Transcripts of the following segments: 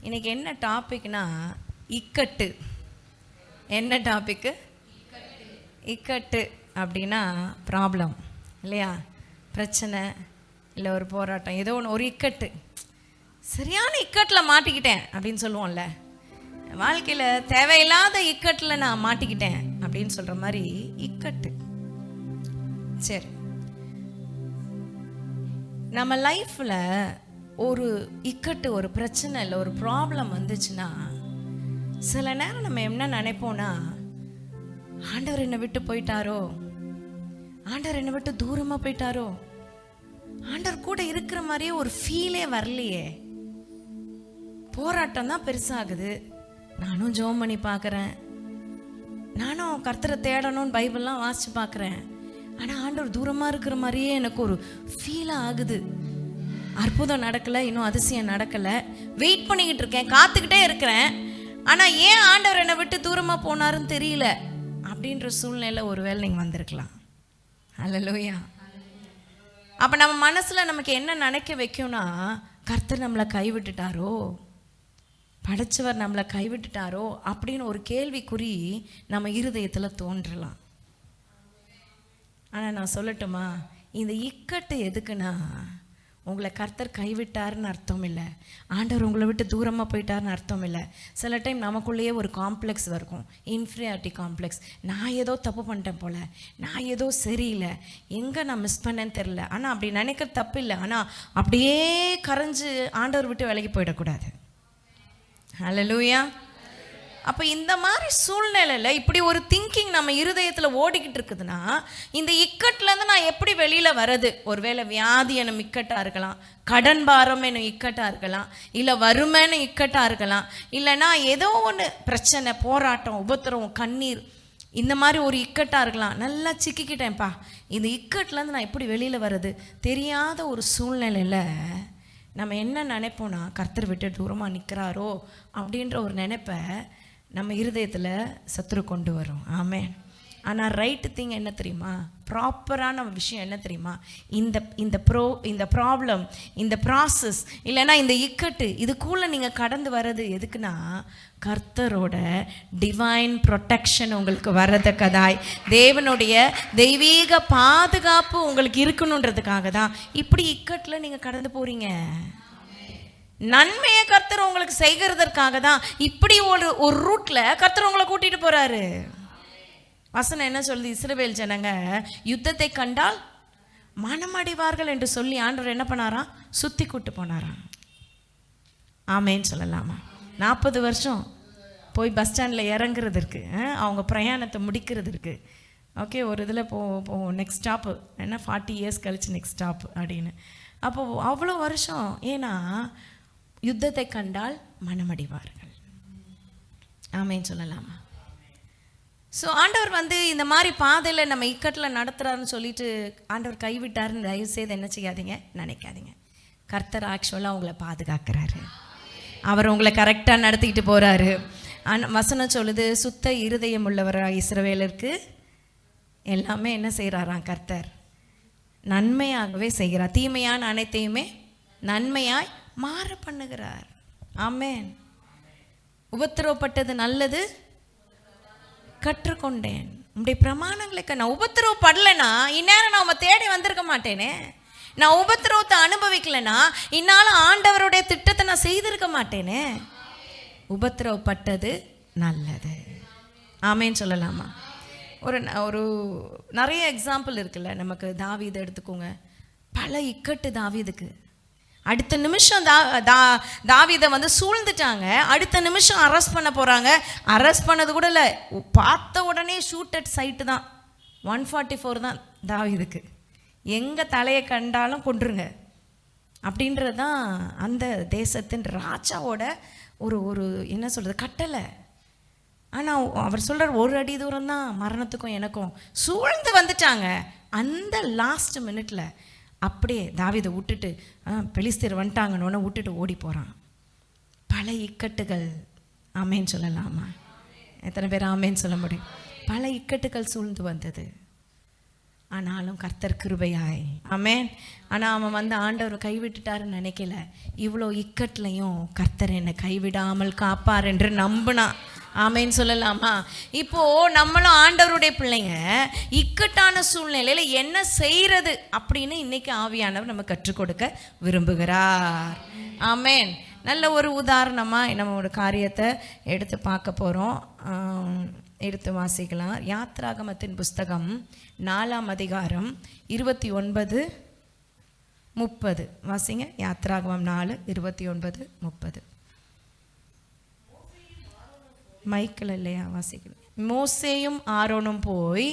இன்னைக்கு என்ன டாபிக்னா இக்கட்டு. என்ன டாபிக்கு? இக்கட்டு அப்படின்னா ப்ராப்ளம் இல்லையா? பிரச்சனை இல்லை ஒரு போராட்டம், ஏதோ ஒன்று, ஒரு இக்கட்டு. சரியான இக்கட்டில் மாட்டிக்கிட்டேன் அப்படின்னு சொல்லுவோம்ல, வாழ்க்கையில் தேவையில்லாத இக்கட்டில் நான் மாட்டிக்கிட்டேன் அப்படின்னு சொல்கிற மாதிரி இக்கட்டு. சரி, நம்ம லைஃப்பில் ஒரு இக்கட்டு, ஒரு பிரச்சனை இல்லை ஒரு ப்ராப்ளம் வந்துச்சுன்னா சில நேரம் நம்ம என்ன நினைப்போம்னா, ஆண்டவர் என்னை விட்டு போயிட்டாரோ, ஆண்டவர் என்னை விட்டு தூரமாக போயிட்டாரோ, ஆண்டவர் கூட இருக்கிற மாதிரியே ஒரு ஃபீலே வரலையே, போராட்டம் தான் பெருசாகுது, நானும் ஜெபம் பண்ணி பார்க்குறேன், நானும் கர்த்தரை தேடணும்னு பைபிள்லாம் வாசித்து பார்க்குறேன், ஆனால் ஆண்டவர் தூரமாக இருக்கிற மாதிரியே எனக்கு ஒரு ஃபீலாக ஆகுது, அற்புதம் நடக்கலை, இன்னும் அதிசயம் நடக்கலை, வெயிட் பண்ணிக்கிட்டு இருக்கேன், காத்துக்கிட்டே இருக்கிறேன், ஆனால் ஏன் ஆண்டவர் என்னை விட்டு தூரமாக போனாருன்னு தெரியல அப்படின்ற சூழ்நிலை ஒருவேளை நீங்கள் வந்திருக்கலாம். அல்லேலூயா. அப்போ நம்ம மனசில் நமக்கு என்ன நினைக்க வைக்கும்னா, கர்த்தர் நம்மளை கைவிட்டுட்டாரோ, படைச்சவர் நம்மளை கைவிட்டுட்டாரோ அப்படின்னு ஒரு கேள்விக்குறி நம்ம இருதயத்தில் தோன்றலாம். ஆனால் நான் சொல்லட்டுமா, இந்த இக்கட்டு எதுக்குன்னா, உங்களை கர்த்தர் கைவிட்டாருன்னு அர்த்தம் இல்லை, ஆண்டவர் உங்களை விட்டு தூரமாக போயிட்டாருன்னு அர்த்தம் இல்லை. சில டைம் நமக்குள்ளேயே ஒரு காம்ப்ளெக்ஸ் இருக்கும், இன்ஃபீரியாரிட்டி காம்ப்ளெக்ஸ். நான் ஏதோ தப்பு பண்ணிட்டேன் போல், நான் ஏதோ சரியில்லை, எங்கே நான் மிஸ் பண்ணேன்னு தெரில. ஆனால் அப்படி நினைக்கிறது தப்பு இல்லை, ஆனால் அப்படியே கரைஞ்சு ஆண்டவர் விட்டு விலகி போயிடக்கூடாது. ஹல்லேலூயா. அப்போ இந்த மாதிரி சூழ்நிலையில் இப்படி ஒரு திங்கிங் நம்ம இருதயத்தில் ஓடிக்கிட்டு இருக்குதுன்னா, இந்த இக்கட்லேருந்து நான் எப்படி வெளியில் வர்றது? ஒருவேளை வியாதி என்னும் இக்கட்டாக இருக்கலாம், கடன் பாரம் என்னும் இக்கட்டாக இருக்கலாம், இல்லை வறுமைன்னு இக்கட்டாக இருக்கலாம், இல்லைன்னா ஏதோ ஒன்று பிரச்சனை, போராட்டம், உபத்திரம், கண்ணீர், இந்த மாதிரி ஒரு இக்கட்டாக இருக்கலாம். நல்லா சிக்கிக்கிட்டேன்ப்பா, இந்த இக்கட்லேருந்து நான் எப்படி வெளியில் வர்றது தெரியாத ஒரு சூழ்நிலையில் நம்ம என்ன நினைப்போம்னா, கர்த்தர் விட்டு தூரமாக நிற்கிறாரோ அப்படின்ற ஒரு நினைப்பை நம்ம இருதயத்தில் சத்துரு கொண்டு வரும். ஆமென். ஆனால் ரைட்டு திங் என்ன தெரியுமா, ப்ராப்பரான விஷயம் என்ன தெரியுமா, இந்த ப்ராப்ளம், இந்த ப்ராசஸ், இல்லைன்னா இந்த இக்கட்டு, இதுக்குள்ளே நீங்கள் கடந்து வர்றது எதுக்குன்னா, கர்த்தரோட டிவைன் ப்ரொடெக்ஷன் உங்களுக்கு வர்றதுக்கதாய், தேவனுடைய தெய்வீக பாதுகாப்பு உங்களுக்கு இருக்கணுன்றதுக்காக தான் இப்படி இக்கட்டில் நீங்கள் கடந்து போகிறீங்க. நன்மையை கர்த்தர் உங்களுக்கு செய்கிறதற்காக தான் இப்படி ஒரு ரூட்ல கர்த்தர் உங்களை கூட்டிட்டு போறாரு. வசனம் என்ன சொல்லுது? இஸ்ரவேல் ஜனங்க யுத்தத்தை கண்டால் மனமடிவார்கள் என்று சொல்லி ஆண்டவர் என்ன பண்ணாராம்? சுத்தி கூட்டு போனாராம். ஆமேன்னு சொல்லலாமா? 40 வருஷம் போய் பஸ் ஸ்டாண்டில் இறங்குறதுக்கு, அவங்க பிரயாணத்தை முடிக்கிறதுக்கு. ஓகே, ஒரு இதில் நெக்ஸ்ட் ஸ்டாப்பு என்ன, 40 இயர்ஸ் கழிச்சு நெக்ஸ்ட் ஸ்டாப் அப்படின்னு. அப்போது அவ்வளோ வருஷம், ஏன்னா யுத்தத்தை கண்டால் மனமடிவார்கள். ஆமேன்னு சொல்லலாமா? ஸோ ஆண்டவர் இந்த மாதிரி பாதையில் நம்ம இக்கட்டில் நடத்துகிறாருன்னு சொல்லிட்டு ஆண்டவர் கைவிட்டாருன்னு தயவு செய்து என்ன செய்யாதீங்க, நினைக்காதீங்க. கர்த்தர் ஆக்சுவலாக உங்களை பாதுகாக்கிறாரு, அவர் உங்களை கரெக்டாக நடத்திக்கிட்டு போகிறாரு. வசனம் சொல்லுது, சுத்த இருதயம் உள்ளவராக இஸ்ரவேலருக்கு எல்லாமே என்ன செய்கிறாராம்? கர்த்தர் நன்மையாகவே செய்கிறார், தீமையான அனைத்தையுமே நன்மையாய் மாற பண்ணுகிறார். ஆமென். உபத்திரவப்பட்டது நல்லது கற்றுக்கொண்டேன், உங்களுடைய பிரமாணங்களுக்கு. நான் உபத்திரவப்படலைன்னா இந்நேரம் நான் உங்களை தேடி வந்திருக்க மாட்டேனே, நான் உபத்திரவத்தை அனுபவிக்கலைன்னா இன்னாலும் ஆண்டவருடைய திட்டத்தை நான் செய்திருக்க மாட்டேனே. உபத்திரவப்பட்டது நல்லது. ஆமேன்னு சொல்லலாமா? ஒரு நிறைய எக்ஸாம்பிள் இருக்குல்ல நமக்கு. தாவீதை எடுத்துக்கோங்க, பல இக்கட்டு தாவீதுக்கு. அடுத்த நிமிஷம் தாவீதை சூழ்ந்துட்டாங்க, அடுத்த நிமிஷம் அரெஸ்ட் பண்ண போகிறாங்க. அரெஸ்ட் பண்ணது கூட இல்லை, பார்த்த உடனே ஷூட் அட் சைட்டு தான். 144 தான் தாவீதுக்கு, எங்கே தலையை கண்டாலும் கொன்றுங்க அப்படின்றது தான் அந்த தேசத்தின் ராஜாவோட ஒரு என்ன சொல்கிறது, கட்டளை. ஆனால் அவர் சொல்கிறார், ஒரு அடி தூரம் தான் மரணத்துக்கும் எனக்கும். சூழ்ந்து வந்துட்டாங்க. அந்த லாஸ்ட் மினிட்ல அப்படியே தாவீதை விட்டுட்டு, பெலிஸ்தர் வந்துட்டாங்கன்னு விட்டுட்டு ஓடி போகிறான். பல இக்கட்டுகள். ஆமேன்னு சொல்லலாமா? எத்தனை பேர் ஆமேன்னு சொல்ல முடியும்? பல இக்கட்டுகள் சூழ்ந்து வந்தது. ஆனாலும் கர்த்தர் கிருபையாய். ஆமென். ஆனால் அவன் வந்து ஆண்டவர் கைவிட்டுட்டாருன்னு நினைக்கல. இவ்வளோ இக்கட்லையும் கர்த்தர் என்னை கைவிடாமல் காப்பார் என்று நம்பினான். ஆமேன்னு சொல்லலாமா? இப்போ நம்மளும் ஆண்டவருடைய பிள்ளைங்க, இக்கட்டான சூழ்நிலையில என்ன செய்யறது அப்படின்னு இன்னைக்கு ஆவியானவர் நம்ம கற்றுக் கொடுக்க விரும்புகிறார். ஆமேன். நல்ல ஒரு உதாரணமா நம்ம ஒரு காரியத்தை எடுத்து பார்க்க போறோம். எடுத்து வாசிக்கலாம். யாத்ராகமத்தின் புஸ்தகம் 4ஆம் அதிகாரம் 29-30 வாசிங்க. யாத்ராகமம் 4:29-30. மைக்கில் இல்லையா? வாசிக்கணும். மோசேயும் ஆரோனும் போய்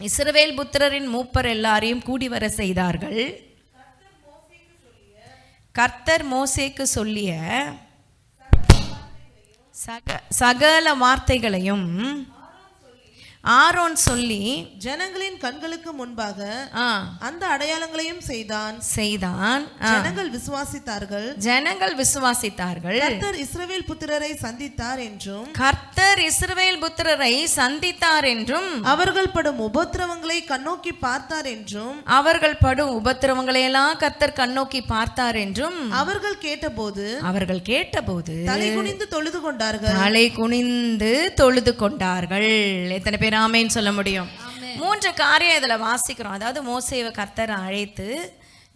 இஸ்ரவேல் புத்திரரின் மூப்பர் எல்லாரையும் கூடி வர செய்தார்கள். கர்த்தர் மோசேக்கு சொல்லிய சகல வார்த்தைகளையும் ஆரோன் சொல்லி ஜனங்களின் கண்களுக்கு முன்பாக அந்த அடையாளங்களையும் செய்தான். ஜனங்கள் விசுவாசித்தார்கள். கர்த்தர் இஸ்ரவேல் புத்திரரை சந்தித்தார் என்றும் அவர்கள் படும் உபத்திரவங்களை கண்ணோக்கி பார்த்தார் என்றும் கர்த்தர் கண்ணோக்கி பார்த்தார் என்றும் அவர்கள் கேட்டபோது தலை குனிந்து தொழுது கொண்டார்கள். எத்தனை பேர் ஆமென் சொல்ல முடியும்? 3 காரியம் இதுல வாசிக்கிறோம். அதாவது மோசேவை கர்த்தர் அழைத்து,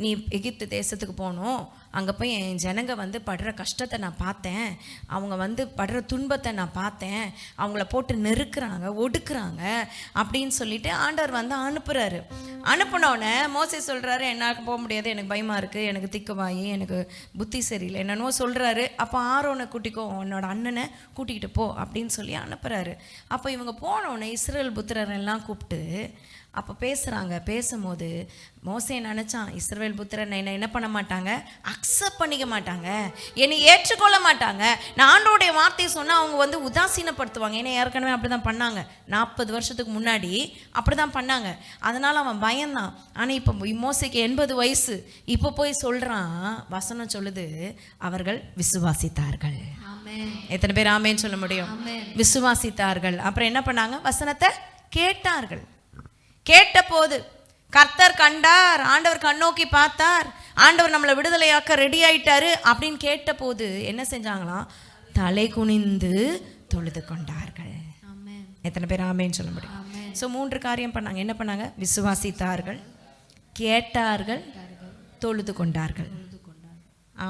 நீ எகிப்து தேசத்துக்கு போகணும், அங்கே போய் என் ஜனங்க வந்து படுற கஷ்டத்தை நான் பார்த்தேன், அவங்க வந்து படுற துன்பத்தை நான் பார்த்தேன், அவங்கள போட்டு நெருக்கிறாங்க, ஒடுக்குறாங்க அப்படின்னு சொல்லிட்டு ஆண்டவர் வந்து அனுப்புகிறாரு. அனுப்பினோடனே மோசே சொல்கிறாரு, என்னால் போக முடியாது, எனக்கு பயமாக இருக்குது, எனக்கு திக்குவாயி, எனக்கு புத்தி சரியில்லை, என்னென்னோ சொல்கிறாரு. அப்போ ஆரோனை கூட்டிக்கோ, உன்னோட அண்ணனை கூட்டிக்கிட்டு போ அப்படின்னு சொல்லி அனுப்புகிறாரு. அப்போ இவங்க போனோடனே இஸ்ரவேல் புத்திரரெல்லாம் கூப்பிட்டு அப்போ பேசுகிறாங்க. பேசும்போது மோசே நினச்சான், இஸ்ரவேல் புத்திரன் என்ன பண்ண மாட்டாங்க, அக்செப்ட் பண்ணிக்க மாட்டாங்க, என்னை ஏற்றுக்கொள்ள மாட்டாங்க, நான் ஆண்டவருடைய வார்த்தையை சொன்னால் அவங்க வந்து உதாசீனப்படுத்துவாங்க. ஏன்னா ஏற்கனவே அப்படி தான் பண்ணாங்க, 40 வருஷத்துக்கு முன்னாடி அப்படி தான் பண்ணாங்க. அதனால் அவன் பயந்தான். ஆனால் இப்போ மோசேக்கு 80 வயசு. இப்போ போய் சொல்கிறான், வசனம் சொல்லுது, அவர்கள் விசுவாசித்தார்கள். எத்தனை பேர் ஆமேன்னு சொல்ல முடியும்? விசுவாசித்தார்கள். அப்புறம் என்ன பண்ணாங்க? வசனத்தை கேட்டார்கள். கேட்டபோது கர்த்தர் கண்டார், ஆண்டவர் கண்ணோக்கி பார்த்தார், ஆண்டவர் நம்மளை விடுதலையாக்க ரெடி ஆயிட்டாரு அப்படின்னு கேட்டபோது என்ன செஞ்சாங்களாம்? தலை குனிந்து தொழுது கொண்டார்கள். எத்தனை பேர் ஆமேன்னு சொல்ல முடியும்? ஸோ 3 காரியம் பண்ணாங்க. என்ன பண்ணாங்க? விசுவாசித்தார்கள், கேட்டார்கள், தொழுது கொண்டார்கள்.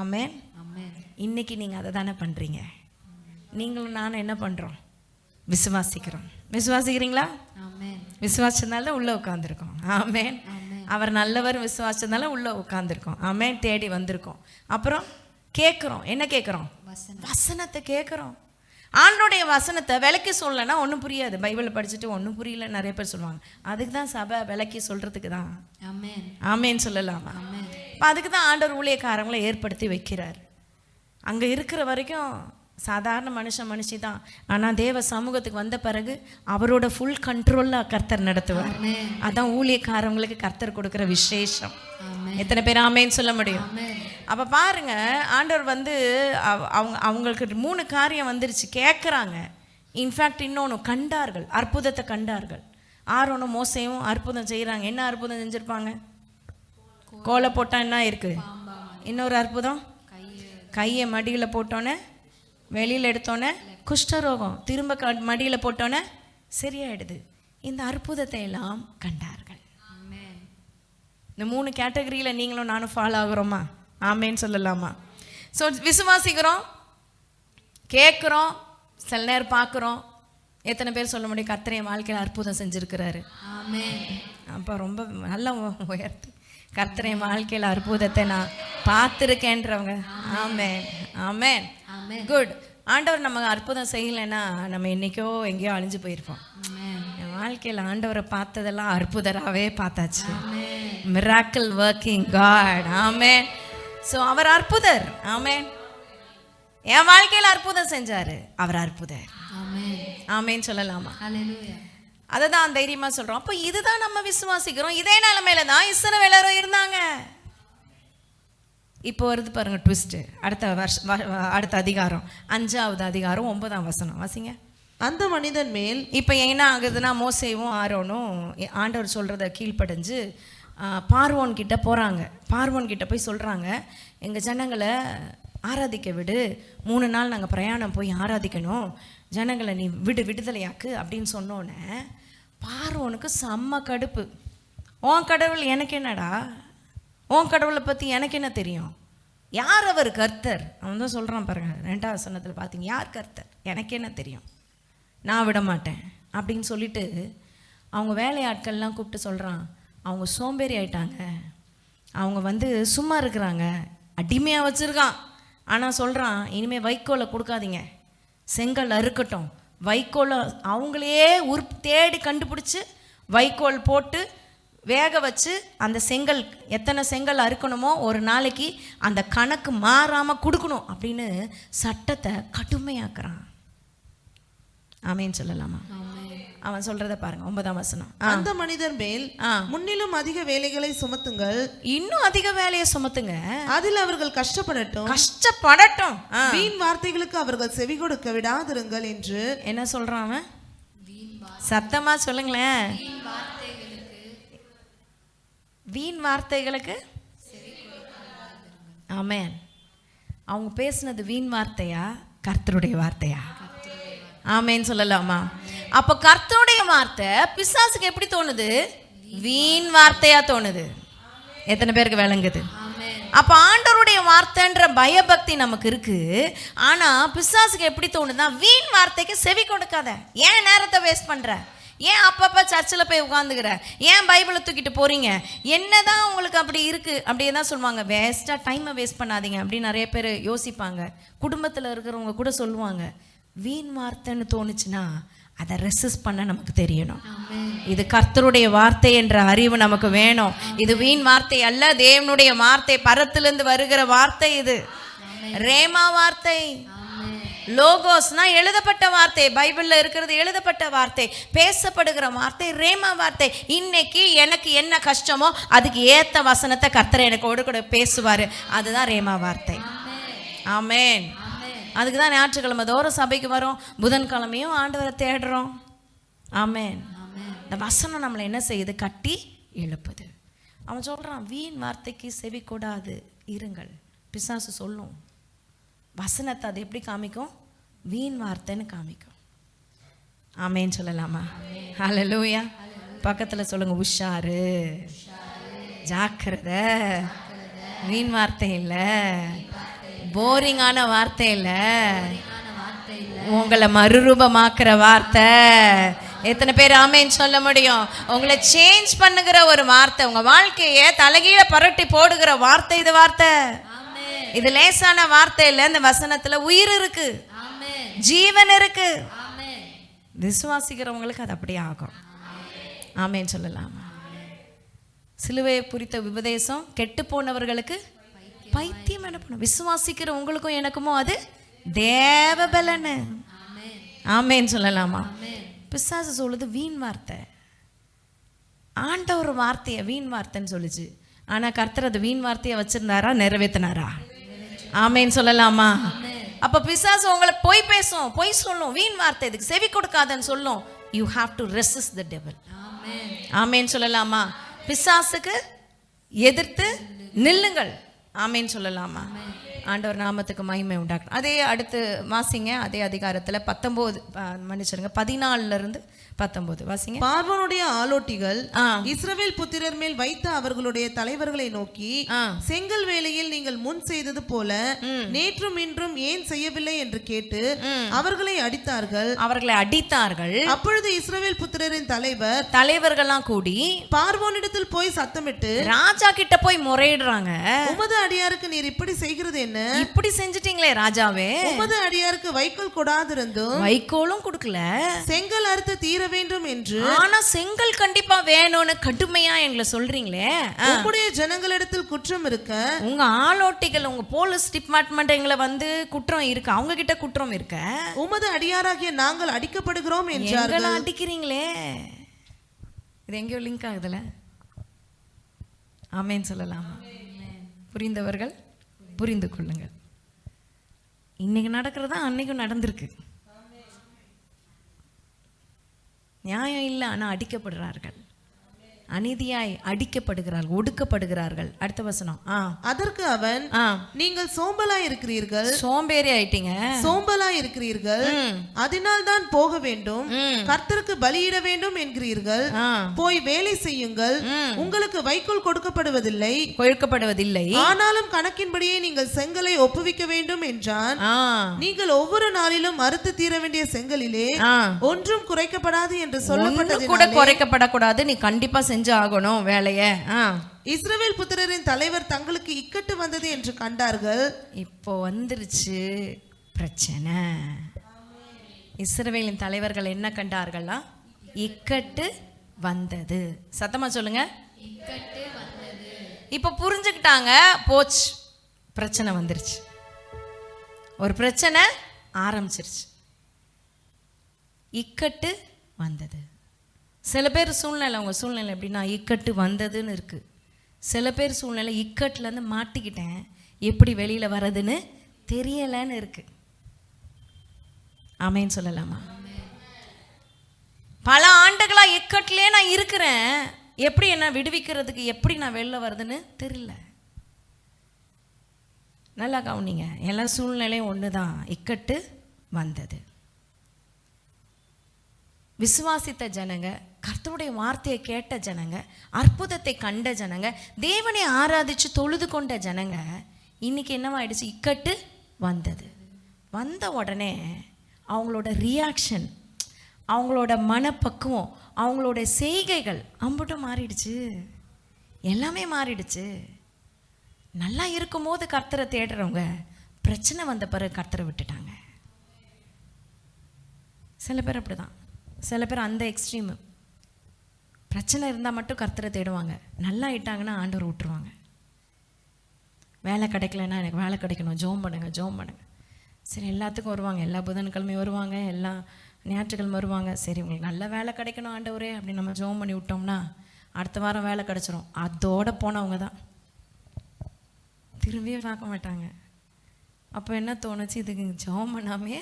ஆமென். இன்னைக்கு நீங்கள் அதை தானே பண்ணுறீங்க. நீங்களும் நானும் என்ன பண்ணுறோம்? விசுவாசிக்கிறோம். விசுவாசிக்கிறீங்களா? விசுவாசத்தினால உள்ள உட்காந்துருக்கோம். ஆமேன். அவர் நல்லவர் விசுவாசத்தினால உள்ள உட்காந்துருக்கோம். ஆமேன். தேடி வந்திருக்கோம். அப்புறம் கேட்குறோம். என்ன கேட்குறோம்? வசனத்தை கேட்குறோம். ஆண்டோடைய வசனத்தை விளக்கி சொல்லலைன்னா ஒன்றும் புரியாது. பைபிளை படிச்சுட்டு ஒன்றும் புரியல நிறைய பேர் சொல்லுவாங்க. அதுக்கு தான் சபை விளக்கி சொல்கிறதுக்கு தான். ஆமேன்னு சொல்லலாமா? அதுக்கு தான் ஆண்டவர் ஊழியக்காரங்களை ஏற்படுத்தி வைக்கிறார். அங்கே இருக்கிற வரைக்கும் சாதாரண மனுஷி தான். ஆனால் தேவ சமூகத்துக்கு வந்த பிறகு அவரோட ஃபுல் கண்ட்ரோலில் கர்த்தர் நடத்துவார். அதான் ஊழியக்காரங்களுக்கு கர்த்தர் கொடுக்குற விசேஷம். எத்தனை பேர் ஆமேன்னு சொல்ல முடியும்? அப்போ பாருங்க, ஆண்டவர் வந்து அவங்களுக்கு 3 காரியம் வந்துருச்சு. கேட்குறாங்க. இன்ஃபேக்ட் இன்னொன்று கண்டார்கள், அற்புதத்தை கண்டார்கள். ஆரோனும் மோசேயும் அற்புதம் செய்கிறாங்க. என்ன அற்புதம் செஞ்சுருப்பாங்க? கோலை போட்டால் என்ன இருக்கு? இன்னொரு அற்புதம், கையை மடியில் போட்டோன்னே வெளியில் எடுத்தோன்னே குஷ்டரோகம், திரும்ப மடியில் போட்டோன்னே சரியாயிடுது. இந்த அற்புதத்தை எல்லாம் கண்டார்கள். இந்த 3 கேட்டகரியில் நீங்களும் நானும் ஃபாலோ ஆகுறோமா? ஆமேன்னு சொல்லலாமா? ஸோ விசுவாசிக்கிறோம், கேட்குறோம், சில நேரம் பார்க்குறோம். எத்தனை பேர் சொல்ல முடியும் கர்த்தர் என் வாழ்க்கையில் அற்புதம் செஞ்சுருக்கிறாரு? அப்போ ரொம்ப நல்லா உயர்த்து, கர்த்தர் என் வாழ்க்கையில் அற்புதத்தை நான் பார்த்துருக்கேன்றவங்க. ஆமேன். ஆமேன். குட். ஆண்டவர் நம்ம அற்புதம் செய்யலைன்னா நம்ம என்னைக்கோ எங்கேயோ அழிஞ்சு போயிருப்போம். என் வாழ்க்கையில் ஆண்டவரை பார்த்ததெல்லாம் அற்புதராகவே பார்த்தாச்சு. Miracle working God. Amen. So அவர் அற்புதர். ஆமேன். என் வாழ்க்கையில் அற்புதம் செஞ்சாரு, அவர் அற்புதர். ஆமேன்னு சொல்லலாமா? அதை தான் தைரியமாக சொல்கிறோம். அப்போ இதுதான் நம்ம விசுவாசிக்கிறோம். இதே நிலைமையில தான் இஸ்ரவேலரும் இருந்தாங்க. இப்போ வருது பாருங்க ட்விஸ்ட்டு. அடுத்த அதிகாரம் 5ஆவது அதிகாரம் 9ஆம் வசனம் வாசிங்க. அந்த மனிதன் மேல் இப்போ என்ன ஆகுதுன்னா மோசேவும் ஆரோனும் ஆண்டவர் சொல்கிறத கீழ்ப்படைஞ்சு பார்வோன் கிட்ட போகிறாங்க. பார்வோன் கிட்ட போய் சொல்கிறாங்க, எங்கள் ஜனங்களை ஆராதிக்க விடு, 3 நாள் நாங்கள் பிரயாணம் போய் ஆராதிக்கணும், ஜனங்களை நீ விடுதலையாக்கு அப்படின்னு சொன்னோன்னே பார்வோனுக்கு செம்ம கடுப்பு. உன் கடவுள் எனக்கு என்னடா, உன் கடவுளை பற்றி எனக்கு என்ன தெரியும், யார் அவர் கர்த்தர்? அவன் தான் சொல்கிறான் பாருங்க 2ஆம் வசனத்தில் பார்த்தீங்க, யார் கர்த்தர், எனக்கு என்ன தெரியும், நான் விட மாட்டேன் அப்படின்னு சொல்லிட்டு அவங்க வேலையாட்கள்லாம் கூப்பிட்டு சொல்கிறான், அவங்க சோம்பேறி ஆயிட்டாங்க, அவங்க சும்மா இருக்கிறாங்க, அடிமையாக வச்சுருக்கான். ஆனால் சொல்கிறான், இனிமேல் வைக்கோலை கொடுக்காதீங்க, செங்கல் அறுக்கட்டும், வைக்கோலை அவங்களே தேடி கண்டுபிடிச்சி வைக்கோல் போட்டு வேக வச்சு அந்த செங்கல் எத்தனை செங்கல் அறுக்கணுமோ ஒரு நாளைக்கு அந்த கணக்கு மாறாமல் கொடுக்கணும் அப்படின்னு சட்டத்தை கடுமையாக்குறான். ஆமேன்னு சொல்லலாமா? அவன் சொல்றத பாருங்க 9ஆம் வசனம். அந்த மனிதர் மேல் முன்னிலும் அதிக வேலைகளை சுமத்துங்கள், இன்னும் அதிக வேலையை சுமத்துங்க, அதில் அவர்கள் கஷ்டப்படட்டும், வீண் வார்த்தைகளுக்கு அவர்கள் செவி கொடுக்க விடாதிருங்கள் என்று. என்ன சொல்றான் அவன்? சத்தமா சொல்லுங்களேன். வீண் வார்த்தைகளுக்கு. ஆமென். அவங்க பேசுனது வீண் வார்த்தையா கர்த்தருடைய வார்த்தையா? ஆமென் சொல்லலாமா? அப்போ கர்த்தருடைய வார்த்தை பிசாசுக்கு எப்படி தோணுது? வீண் வார்த்தையா தோணுது. எத்தனை பேருக்கு விளங்குது? அப்போ ஆண்டவருடைய வார்த்தைன்ற பயபக்தி நமக்கு இருக்கு. ஆனா பிசாசுக்கு எப்படி தோணுதுன்னா, வீண் வார்த்தைக்கு செவி கொடுக்காத, ஏன் நேரத்தை வேஸ்ட் பண்ற, ஏன் அப்பப்போ சர்ச்சில் போய் உட்காந்துக்கிற, ஏன் பைபிளை தூக்கிட்டு போறீங்க, என்னதான் உங்களுக்கு அப்படி இருக்கு அப்படியே தான் சொல்லுவாங்க. வேஸ்ட்டாக டைமை வேஸ்ட் பண்ணாதீங்க அப்படின்னு நிறைய பேர் யோசிப்பாங்க. குடும்பத்தில் இருக்கிறவங்க கூட சொல்லுவாங்க. வீண் வார்த்தைன்னு தோணுச்சுன்னா அதை ரெசிஸ்ட் பண்ண நமக்கு தெரியணும். இது கர்த்தருடைய வார்த்தை என்ற அறிவு நமக்கு வேணும். இது வீண் வார்த்தை அல்ல, தேவனுடைய வார்த்தை, பரத்திலிருந்து வருகிற வார்த்தை. இது ரேமா வார்த்தை. லோகோஸ்னா எழுதப்பட்ட வார்த்தை, பைபிள்ல இருக்கிறது எழுதப்பட்ட வார்த்தை, பேசப்படுகிற வார்த்தை ரேமா வார்த்தை. இன்னைக்கு எனக்கு என்ன கஷ்டமோ அதுக்கு ஏத்த வசனத்தை கர்த்தர் எனக்கு கூட பேசுவாரு, அதுதான் ரேமா வார்த்தை. ஆமென். அதுக்கு தான் ஞாயிற்றுக்கிழமை தோறும் சபைக்கு வரோம், புதன்கிழமையும் ஆண்டவரை தேடுறோம். ஆமென். இந்த வசனம் நம்மளை என்ன செய்யுது? கட்டி எழுப்புது. அவன் சொல்றான், வீண் வார்த்தைக்கு செவி கொடாது இருங்கள். பிசாசு சொல்லும், வசனத்தை அது எப்படி காமிக்கும்? வீண் வார்த்தைன்னு காமிக்கும். ஆமென் சொல்லலாமா? ஹல்லேலூயா. பக்கத்துல சொல்லுங்க, உஷாரு, ஜாக்கிரதை, வீண் வார்த்தை இல்லை, போரிங்கான வார்த்தை இல்ல, உங்களை மறுரூபமாக்குற வார்த்தை. எத்தனை பேர் ஆமேன்னு சொல்ல முடியும்? உங்களை சேஞ்ச் பண்ணுகிற ஒரு வார்த்தை, உங்க வாழ்க்கையை தலைகீழ புரட்டி போடுகிற வார்த்தை இது. வார்த்தை இது லேசான வார்த்தை இல்ல. இந்த வசனத்துல உயிர் இருக்கு, ஜீவன் இருக்கு. விசுவாசிக்கிறவங்களுக்கு அது அப்படியே ஆகும். ஆமேன்னு சொல்லலாமா? சிலுவையை குறித்த உபதேசம் கெட்டு போனவர்களுக்கு பைத்தியம் எனப்படும். விசுவாசிக்கிற உங்களுக்கும் எனக்குமோ அது தேவ பலனு. ஆமென் சொல்லலாமா? பிசாசு சொல்லுது வீண் வார்த்தை. ஆண்டவர் வார்த்தையை வீண் வார்த்தைன்னு சொல்லுச்சு. ஆனா கர்த்தர் அது வீண் வார்த்தையை வச்சிருந்தாரா, நிறைவேற்றினாரா? ஆமென் சொல்லலாமா? அப்ப பிசாசு உங்களை பொய் பேசும், பொய் சொல்லும், வீண் வார்த்தை, இதுக்கு செவி கொடுக்காதன்னு சொல்லும். You have to resist the devil. Amen சொல்லலாமா? பிசாசுக்கு எதிர்த்து நில்லுங்கள். ஆமென் சொல்லலாமா? ஆண்டவர் நாமத்துக்கு மகிமை உண்டாக்கணும். அதே அடுத்து வாசிங்க, அதே அதிகாரத்தில் 14 வாசிங்க. பார்வோனுடைய ஆலோட்டிகள் இஸ்ரவேல் புத்திரர் மேல் வைத்த அவர்களுடைய தலைவர்களை நோக்கி, செங்கல் வேளையில் நீங்கள் முன் செய்தது போல நேற்றும் இன்றும் ஏன் செய்யவில்லை என்று கேட்டு அவர்களை அடித்தார்கள். அப்பொழுது இஸ்ரவேல் புத்திரரின் தலைவர்கள்லாம் கூடி பார்வோனிடத்தில் போய் சத்தமிட்டு ராஜா கிட்ட போய் முறையிடுறாங்க. உமது அடியாருக்கு நீர் இப்படி செய்கிறது என்ன? இப்படி செஞ்சிட்டீங்களே ராஜாவே. உமது அடியாருக்கு வைக்கோல் கொடாதிருந்தும் வைக்கோலும் கொடுக்கல, செங்கல் அறுத்து தீர வேண்டும் என்று. ஆனா செங்கல் கண்டிப்பா வேணும்னு கடுமையா எங்களை சொல்றீங்களே. உங்களுடைய ஜனங்களிடத்தில் குற்றம் இருக்க, உங்க ஆளோட்டிகள், உங்க போலீஸ் டிபார்ட்மெண்ட் எங்களை குற்றம் இருக்கு, அவங்க கிட்ட குற்றம் இருக்க, உமது அடியாராகிய நாங்கள் அடிக்கப்படுகிறோம் என்றார்கள். அடிக்கிறீங்களே. இது எங்கேயோ லிங்க் ஆகுதுல. ஆமென் சொல்லலாமா? புரிந்தவர்கள் புரிந்து கொள்ளுங்கள். இன்னைக்கு நடக்கிறதா அன்னைக்கும் நடந்திருக்கு. நியாயம் இல்லை, ஆனால் அடிக்கப்படுறார்கள். அநீதியாய் அடிக்கப்படுகிறார்கள், ஒடுக்கப்படுகிறார்கள். அடுத்த வசனம். அதற்கு அவன், நீங்கள் சோம்பலாய் இருக்கிறீர்கள், சோம்பேறி ஆயிட்டீங்க, சோம்பலாய் இருக்கிறீர்கள், அதனால் தான் போக வேண்டும், கர்த்தருக்கு பலியிட வேண்டும் என்கிறீர்கள். போய் வேலை செய்யுங்கள், உங்களுக்கு வைக்கோல் கொடுக்கப்படுவதில்லை, ஆனாலும் கணக்கின்படியே நீங்கள் செங்கலை ஒப்புவிக்க வேண்டும் என்றான். நீங்கள் ஒவ்வொரு நாளிலும் அறுத்து தீர வேண்டிய செங்கலிலே ஒன்றும் குறைக்கப்படாது என்று சொல்லப்பட்டது கூட குறைக்கப்படக்கூடாது, நீ கண்டிப்பா செஞ்சு ஆகணும் வேலைய. இஸ்ரவேல் புத்திரரின் தலைவர் தங்களுக்கு இக்கட்டு வந்தது என்று கண்டார்கள். இப்போ வந்துருச்சு பிரச்சனை. இஸ்ரவேலின் தலைவர்கள் என்ன கண்டார்களா? இக்கட்டு வந்தது. சத்தமா சொல்லுங்க, இக்கட்டு வந்தது. இப்போ புரிஞ்சுக்கிட்டாங்க, போச்சு, பிரச்சனை வந்துருச்சு, ஒரு பிரச்சனை ஆரம்பிச்சிருச்சு. இக்கட்டு வந்தது. சில பேர் சூழ்நிலை, உங்கள் சூழ்நிலை எப்படின்னா இக்கட்டு வந்ததுன்னு இருக்குது. சில பேர் சூழ்நிலை இக்கட்டுலேருந்து மாட்டிக்கிட்டேன், எப்படி வெளியில் வர்றதுன்னு தெரியலைன்னு இருக்குது. ஆமேன்னு சொல்லலாமா? பல ஆண்டுகளாக இக்கட்டுலேயே நான் இருக்கிறேன், எப்படி என்ன விடுவிக்கிறதுக்கு, எப்படி நான் வெளில வர்றதுன்னு தெரியல. நல்லா கவனிங்க, எல்லா சூழ்நிலையும் ஒன்று தான், இக்கட்டு வந்தது. விசுவாசித்த ஜனங்க, கர்த்தருடைய வார்த்தையை கேட்ட ஜனங்க, அற்புதத்தை கண்ட ஜனங்க, தேவனை ஆராதிச்சு தொழுது கொண்ட ஜனங்க, இன்னைக்கு என்னவாயிடுச்சு? இக்கட்டு வந்தது. வந்த உடனே அவங்களோட ரியாக்ஷன், அவங்களோட மனப்பக்குவம், அவங்களோட செய்கைகள் அம்புட்டும் மாறிடுச்சு, எல்லாமே மாறிடுச்சு. நல்லா இருக்கும் போது கர்த்தரை தேடுறவங்க பிரச்சனை வந்த பிறகு கர்த்தரை விட்டுட்டாங்க. சில பேர் அப்படிதான், சில பேர் அந்த எக்ஸ்ட்ரீமு. பிரச்சனை இருந்தால் மட்டும் கர்த்தரை தேடுவாங்க, நல்லா ஆயிட்டாங்கன்னா ஆண்டவர் விட்டுருவாங்க. வேலை கிடைக்கலன்னா எனக்கு வேலை கிடைக்கணும், ஜோம் பண்ணுங்க, ஜோம் பண்ணுங்க. சரி, எல்லாத்துக்கும் வருவாங்க, எல்லா புதன்கிழமையும் வருவாங்க, எல்லா ஞாயிற்றுக்கிழமை வருவாங்க. சரி, உங்களுக்கு நல்ல வேலை கிடைக்கணும் ஆண்டவரே அப்படின்னு நம்ம ஜோம் பண்ணி விட்டோம்னா அடுத்த வாரம் வேலை கிடச்சிரும். அதோட போனவங்க தான் திரும்பியே பார்க்க மாட்டாங்க. அப்போ என்ன தோணுச்சு? இதுக்கு ஜோம் பண்ணாமே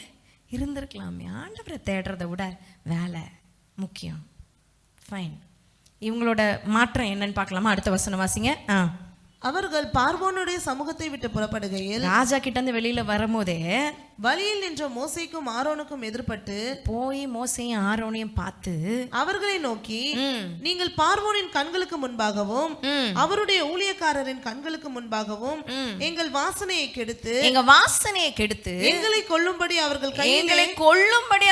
இருந்திருக்கலாமே, ஆண்டவரை தேடுறதை விட வேலை முக்கியம். ஃபைன். இவங்களோட மாற்றம் என்னன்னு பார்க்கலாமா? அடுத்த வசனம் வாசிங்க. அவர்கள் பார்வோனுடைய சமூகத்தை விட்டு புறப்படுகையில், ராஜா கிட்ட இருந்து வெளியில வரும்போதே வழியில் நின்ற மோசேக்கும் ஆரோனுக்கும் எதிர்பட்டு போய் மோசையும் ஆரோனையும் பார்த்து அவர்களை நோக்கி, நீங்கள் பார்வோனின் கண்களுக்கு முன்பாகவும் அவருடைய ஊழியக்காரரின் கண்களுக்கு முன்பாகவும் எங்கள் வாசனையை கெடுத்து எங்களை கொல்லும்படி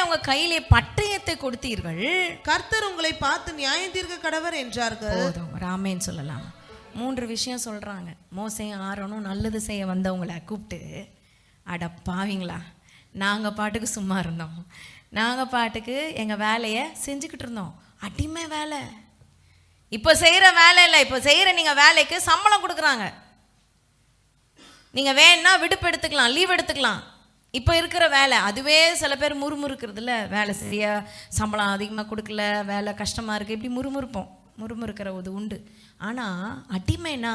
அவங்க கையிலே பட்டயத்தை கொடுத்தீர்கள், கர்த்தர் உங்களை பார்த்து நியாயம் தீர்க்க கடவர் என்றார்கள். ராமேன்னு சொல்லலாம். 3 விஷயம் சொல்கிறாங்க. மோசையும் ஆரோனும் நல்லது செய்ய வந்தவங்களை கூப்பிட்டு, அட பாவீங்களா, நாங்கள் பாட்டுக்கு சும்மா இருந்தோம், நாங்கள் பாட்டுக்கு எங்கள் வேலையை செஞ்சுக்கிட்டு இருந்தோம், அடிமை வேலை. இப்போ செய்கிற வேலை இல்லை, இப்போ செய்கிற நீங்கள் வேலைக்கு சம்பளம் கொடுக்குறாங்க, நீங்கள் வேணா விடுப்பு எடுத்துக்கலாம், லீவ் எடுத்துக்கலாம். இப்போ இருக்கிற வேலை அதுவே சில பேர் முறுமுறுக்கிறதுல, வேலை சரியாக சம்பளம் அதிகமாக கொடுக்கல, வேலை கஷ்டமாக இருக்குது, இப்படி முறுமுறுக்கிற ஒரு உண்டு. ஆனால் அடிமைனா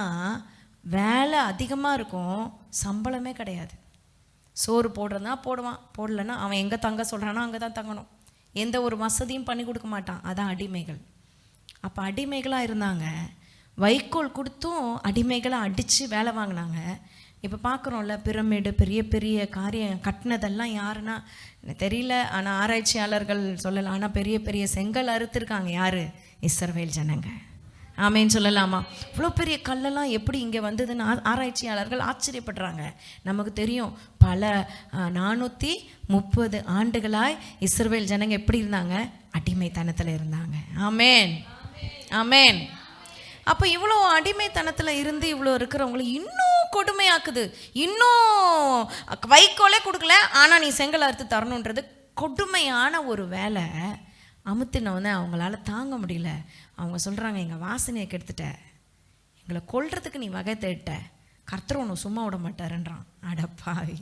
வேலை அதிகமாக இருக்கும், சம்பளமே கிடையாது. சோறு போடுறதுனா போடுவான், போடலைன்னா அவன் எங்கே தங்க சொல்கிறானோ அங்கே தான் தங்கணும், எந்த ஒரு வசதியும் பண்ணி கொடுக்க மாட்டான். அதான் அடிமைகள். அப்போ அடிமைகளாக இருந்தாங்க, வைக்கோல் கொடுத்தும் அடிமைகளை அடித்து வேலை வாங்கினாங்க. இப்போ பார்க்குறோம்ல, பிரமிடு பெரிய பெரிய காரியம் கட்டினதெல்லாம் யாருன்னா தெரியல, ஆனால் ஆராய்ச்சியாளர்கள் சொல்லலாம். ஆனால் பெரிய பெரிய செங்கல் அறுத்துருக்காங்க யார்? இஸ்ரவேல் ஜனங்க. ஆமேன்னு சொல்லலாமா? இவ்வளோ பெரிய கல்லெல்லாம் எப்படி இங்கே வந்ததுன்னு ஆராய்ச்சியாளர்கள் ஆச்சரியப்படுறாங்க. நமக்கு தெரியும், பல 430 ஆண்டுகளாய் இஸ்ரவேல் ஜனங்க எப்படி இருந்தாங்க? அடிமைத்தனத்தில் இருந்தாங்க. ஆமேன், ஆமேன். அப்போ இவ்வளோ அடிமைத்தனத்தில் இருந்து இவ்வளோ இருக்கிறவங்களை இன்னும் கொடுமையாக்குது. இன்னும் வைக்கோலே கொடுக்கல, ஆனால் நீ செங்கல் அறுத்து தரணுன்றது கொடுமையான ஒரு வேலை. அமுத்தினவொன்னே அவங்களால தாங்க முடியல. அவங்க சொல்கிறாங்க, எங்கள் வாசனையை கெடுத்துட்ட, எங்களை கொல்றதுக்கு நீ வகை தேட்ட, கர்த்தர் உன்னை சும்மா விட மாட்டாருன்றான். அடப்பாவி,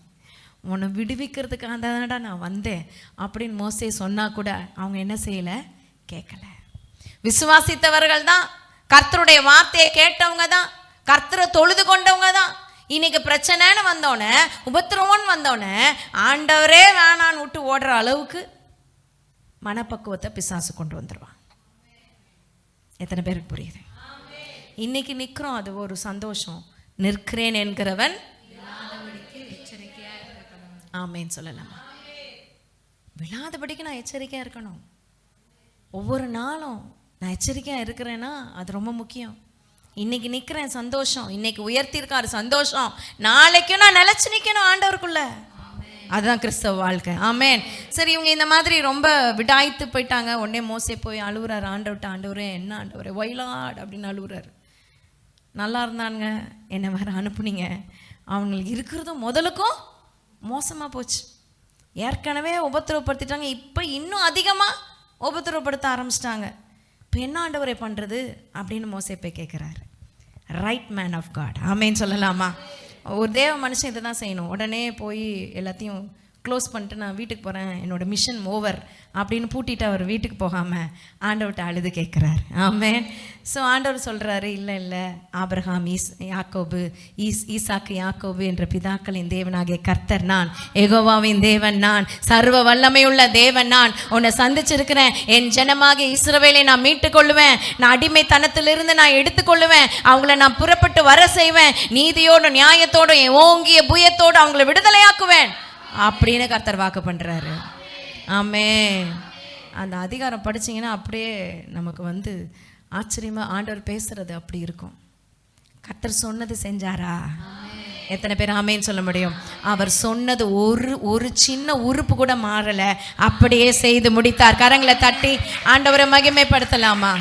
உன்னை விடுவிக்கிறதுக்காக தானடா நான் வந்தேன் அப்படின்னு மோசே சொன்னால் கூட அவங்க என்ன செய்யலை? கேட்கல. விசுவாசித்தவர்கள் தான், கர்த்தருடைய வார்த்தையை கேட்டவங்க தான், கர்த்தரை தொழுது கொண்டவங்க தான். இன்னைக்கு பிரச்சனைன்னு வந்தோடனே, உபத்திரவம்னு வந்தோடனே ஆண்டவரே வேணான்னு விட்டு ஓடுற அளவுக்கு மனப்பக்குவத்தை பிசாசு கொண்டு வந்துடுவான். எத்தனை பேருக்கு புரியுது? இன்னைக்கு நிற்கிறோம், அது ஒரு சந்தோஷம். நிற்கிறேன் என்கிறவன் ஆமேன்னு சொல்லலாமா? விழாதபடிக்கு நான் எச்சரிக்கையாக இருக்கணும். ஒவ்வொரு நாளும் நான் எச்சரிக்கையாக இருக்கிறேன்னா அது ரொம்ப முக்கியம். இன்னைக்கு நிற்கிறேன், சந்தோஷம். இன்னைக்கு உயர்த்தியிருக்காரு, சந்தோஷம். நாளைக்கும் நான் நிலச்சி நிற்கணும் ஆண்டவருக்குள்ள. அதுதான் கிறிஸ்தவ வாழ்க்கை. ஆமேன். சரி, இவங்க இந்த மாதிரி ரொம்ப விடாய்த்து போயிட்டாங்க. உடனே மோசே போய் அழுகுறாரு ஆண்டவர்கிட்ட. ஆண்டவரே, என்ன ஆண்டவரே, ஒயிலாட் அப்படின்னு அழுகுறாரு. நல்லா இருந்தானுங்க, என்னை வேறு அனுப்புனீங்க. அவங்களுக்கு இருக்கிறதும் முதலுக்கும் மோசமாக போச்சு. ஏற்கனவே உபத்திரவப்படுத்திட்டாங்க, இப்போ இன்னும் அதிகமாக உபத்திரவப்படுத்த ஆரம்பிச்சிட்டாங்க. இப்போ என்ன ஆண்டவரே பண்ணுறது அப்படின்னு மோசே போய் கேட்குறாரு. Right man of God. ஆமேன்னு சொல்லலாமா? ஒரு தேவ மனுஷன் இதை தான் செய்யணும். உடனே போய் எல்லாத்தையும் க்ளோஸ் பண்ணிட்டு நான் வீட்டுக்கு போகிறேன், என்னோடய மிஷன் ஓவர் அப்படின்னு பூட்டிட்டு அவர் வீட்டுக்கு போகாமல் ஆண்டவர்கிட்ட அழுது கேட்குறாரு. ஆமேன். ஸோ ஆண்டவர் சொல்கிறாரு, இல்லை ஆபிரகாம், யாக்கோபு, ஈசாக்கு, யாக்கோபு என்ற பிதாக்களின் தேவனாகிய கர்த்தர் நான், யெகோவாவின் தேவன் நான், சர்வ வல்லமையுள்ள தேவன் நான். உன்னை சந்திச்சிருக்கிறேன். என் ஜனமாகிய இஸ்ரவேலை நான் மீட்டு கொள்ளுவேன். நான் அடிமைத்தனத்திலிருந்து நான் எடுத்துக்கொள்ளுவேன். அவங்கள நான் புறப்பட்டு வர செய்வேன். நீதியோடும் நியாயத்தோடும் ஓங்கிய புயத்தோடு அவங்கள விடுதலையாக்குவேன் அப்படின்னு கர்த்தர் வாக்கு பண்ணுறாரு. ஆமென். அந்த அதிகாரம் படிச்சிங்கன்னா அப்படியே நமக்கு ஆச்சரியமாக ஆண்டவர் பேசுறது அப்படி இருக்கும். கர்த்தர் சொன்னது செஞ்சாரா? எத்தனை பேர் ஆமேன்னு சொல்ல முடியும்? அவர் சொன்னது ஒரு சின்ன உறுப்பு கூட மாறலை, அப்படியே செய்து முடித்தார். கரங்களை தட்டி ஆண்டவரை மகிமைப்படுத்தலாமா?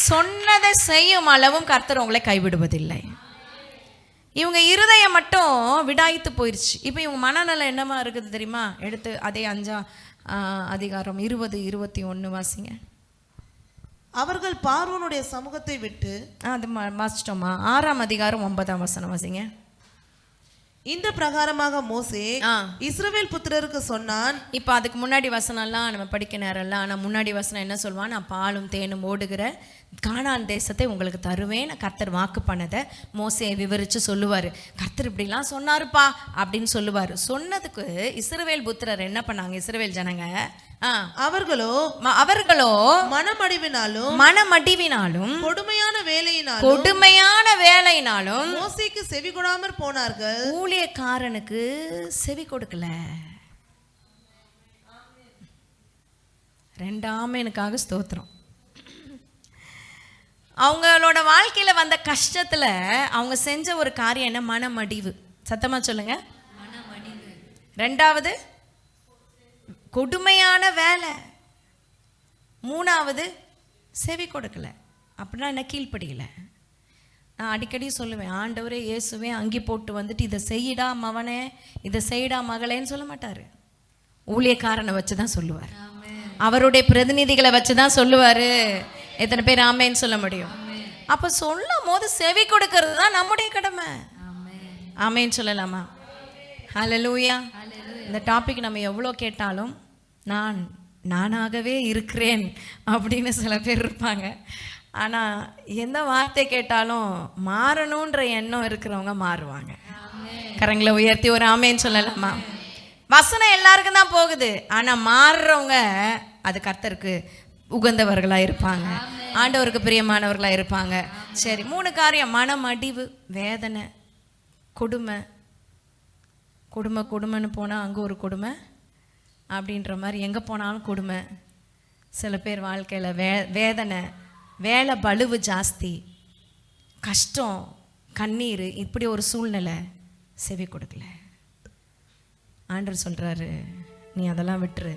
சொன்னதை செய்யும் அளவும் கர்த்தர் உங்களை கைவிடுவதில்லை. இவங்க இருதயம் மட்டும் விடாய்த்து போயிடுச்சு. இப்போ இவங்க மனநலம் என்னமா இருக்குது தெரியுமா? எடுத்து அதே 5ஆம் அதிகாரம் 20-21 வாசிங்க. அவர்கள் பார்வோனுடைய சமூகத்தை விட்டு, அது வாசிச்சிட்டோமா? 6ஆம் அதிகாரம் 9ஆம் வசனம் வாசிங்க. இந்த பிரகாரமாக மோசே இஸ்ரவேல் புத்திரருக்கு சொன்னான். இப்போ அதுக்கு முன்னாடி வசனம்லாம் நம்ம படிக்க நேரம்ல, ஆனால் முன்னாடி வசனம் என்ன சொல்வான்? நான் பாலும் தேனும் ஓடுகிற கானான் தேசத்தை உங்களுக்கு தருவேன் கர்த்தர் வாக்கு பண்ணதை மோசே விவரித்து சொல்லுவார். கர்த்தர் இப்படிலாம் சொன்னாருப்பா அப்படின்னு சொல்லுவார். சொன்னதுக்கு இஸ்ரவேல் புத்திரர் என்ன பண்ணாங்க? இஸ்ரவேல் ஜனங்க அவர்களோ மனமடிவினாலும் கொடுமையான வேலையினாலும் மோசேக்கு செவி கொடாமற் போனார்கள். ஊழியக்காரனுக்கு செவி கொடுக்கல. 2 ஆமெனுக்காக ஸ்தோத்திரம். அவங்களோட வாழ்க்கையில வந்த கஷ்டத்துல அவங்க செஞ்ச ஒரு காரியம் என்ன? மனமடிவு. சத்தமா சொல்லுங்க, மனமடிவு. 2வது கொடுமையான வேலை. 3வது செவி கொடுக்கல. அப்படின்னா என்ன? கீழ்ப்படியல. நான் அடிக்கடி சொல்லுவேன், ஆண்டவரே இயேசுவே அங்கி போட்டு வந்துட்டு இதை செய்யடா மவனே, இதை செய்யடா மகளேன்னு சொல்ல மாட்டாரு. ஊழியக்காரனை வச்சு தான் சொல்லுவார். அவருடைய பிரதிநிதிகளை வச்சு தான் சொல்லுவார். எத்தனை பேர் ஆமேன்னு சொல்ல முடியும்? அப்போ சொல்லும் போது செவி கொடுக்கறது தான் நம்முடைய கடமை. ஆமேன்னு சொல்லலாமா? ஹல்லேலூயா. இந்த டாபிக் நம்ம எவ்வளோ கேட்டாலும் நானாகவே இருக்கிறேன் அப்படின்னு சில பேர் இருப்பாங்க. ஆனால் எந்த வார்த்தை கேட்டாலும் மாறணுன்ற எண்ணம் இருக்கிறவங்க மாறுவாங்க. கரங்களை உயர்த்தி ஒரு ஆமேன்னு சொல்லலாமா? வசனம் எல்லாருக்கும் தான் போகுது, ஆனால் மாறுறவங்க அது கர்த்தருக்கு உகந்தவர்களாக இருப்பாங்க, ஆண்டவருக்கு பிரியமானவர்களாக இருப்பாங்க. சரி, 3 காரியம்: மனமடிவு, வேதனை, கொடுமைன்னு போனால் அங்கே ஒரு கொடுமை அப்படின்ற மாதிரி எங்கே போனாலும் கொடுமை. சில பேர் வாழ்க்கையில் வேதனை, வேலை பளுவு ஜாஸ்தி, கஷ்டம், கண்ணீர், இப்படி ஒரு சூழ்நிலை. செவி கொடுக்கல. ஆண்டவர் சொல்கிறாரு, நீ அதெல்லாம் விட்டுரு.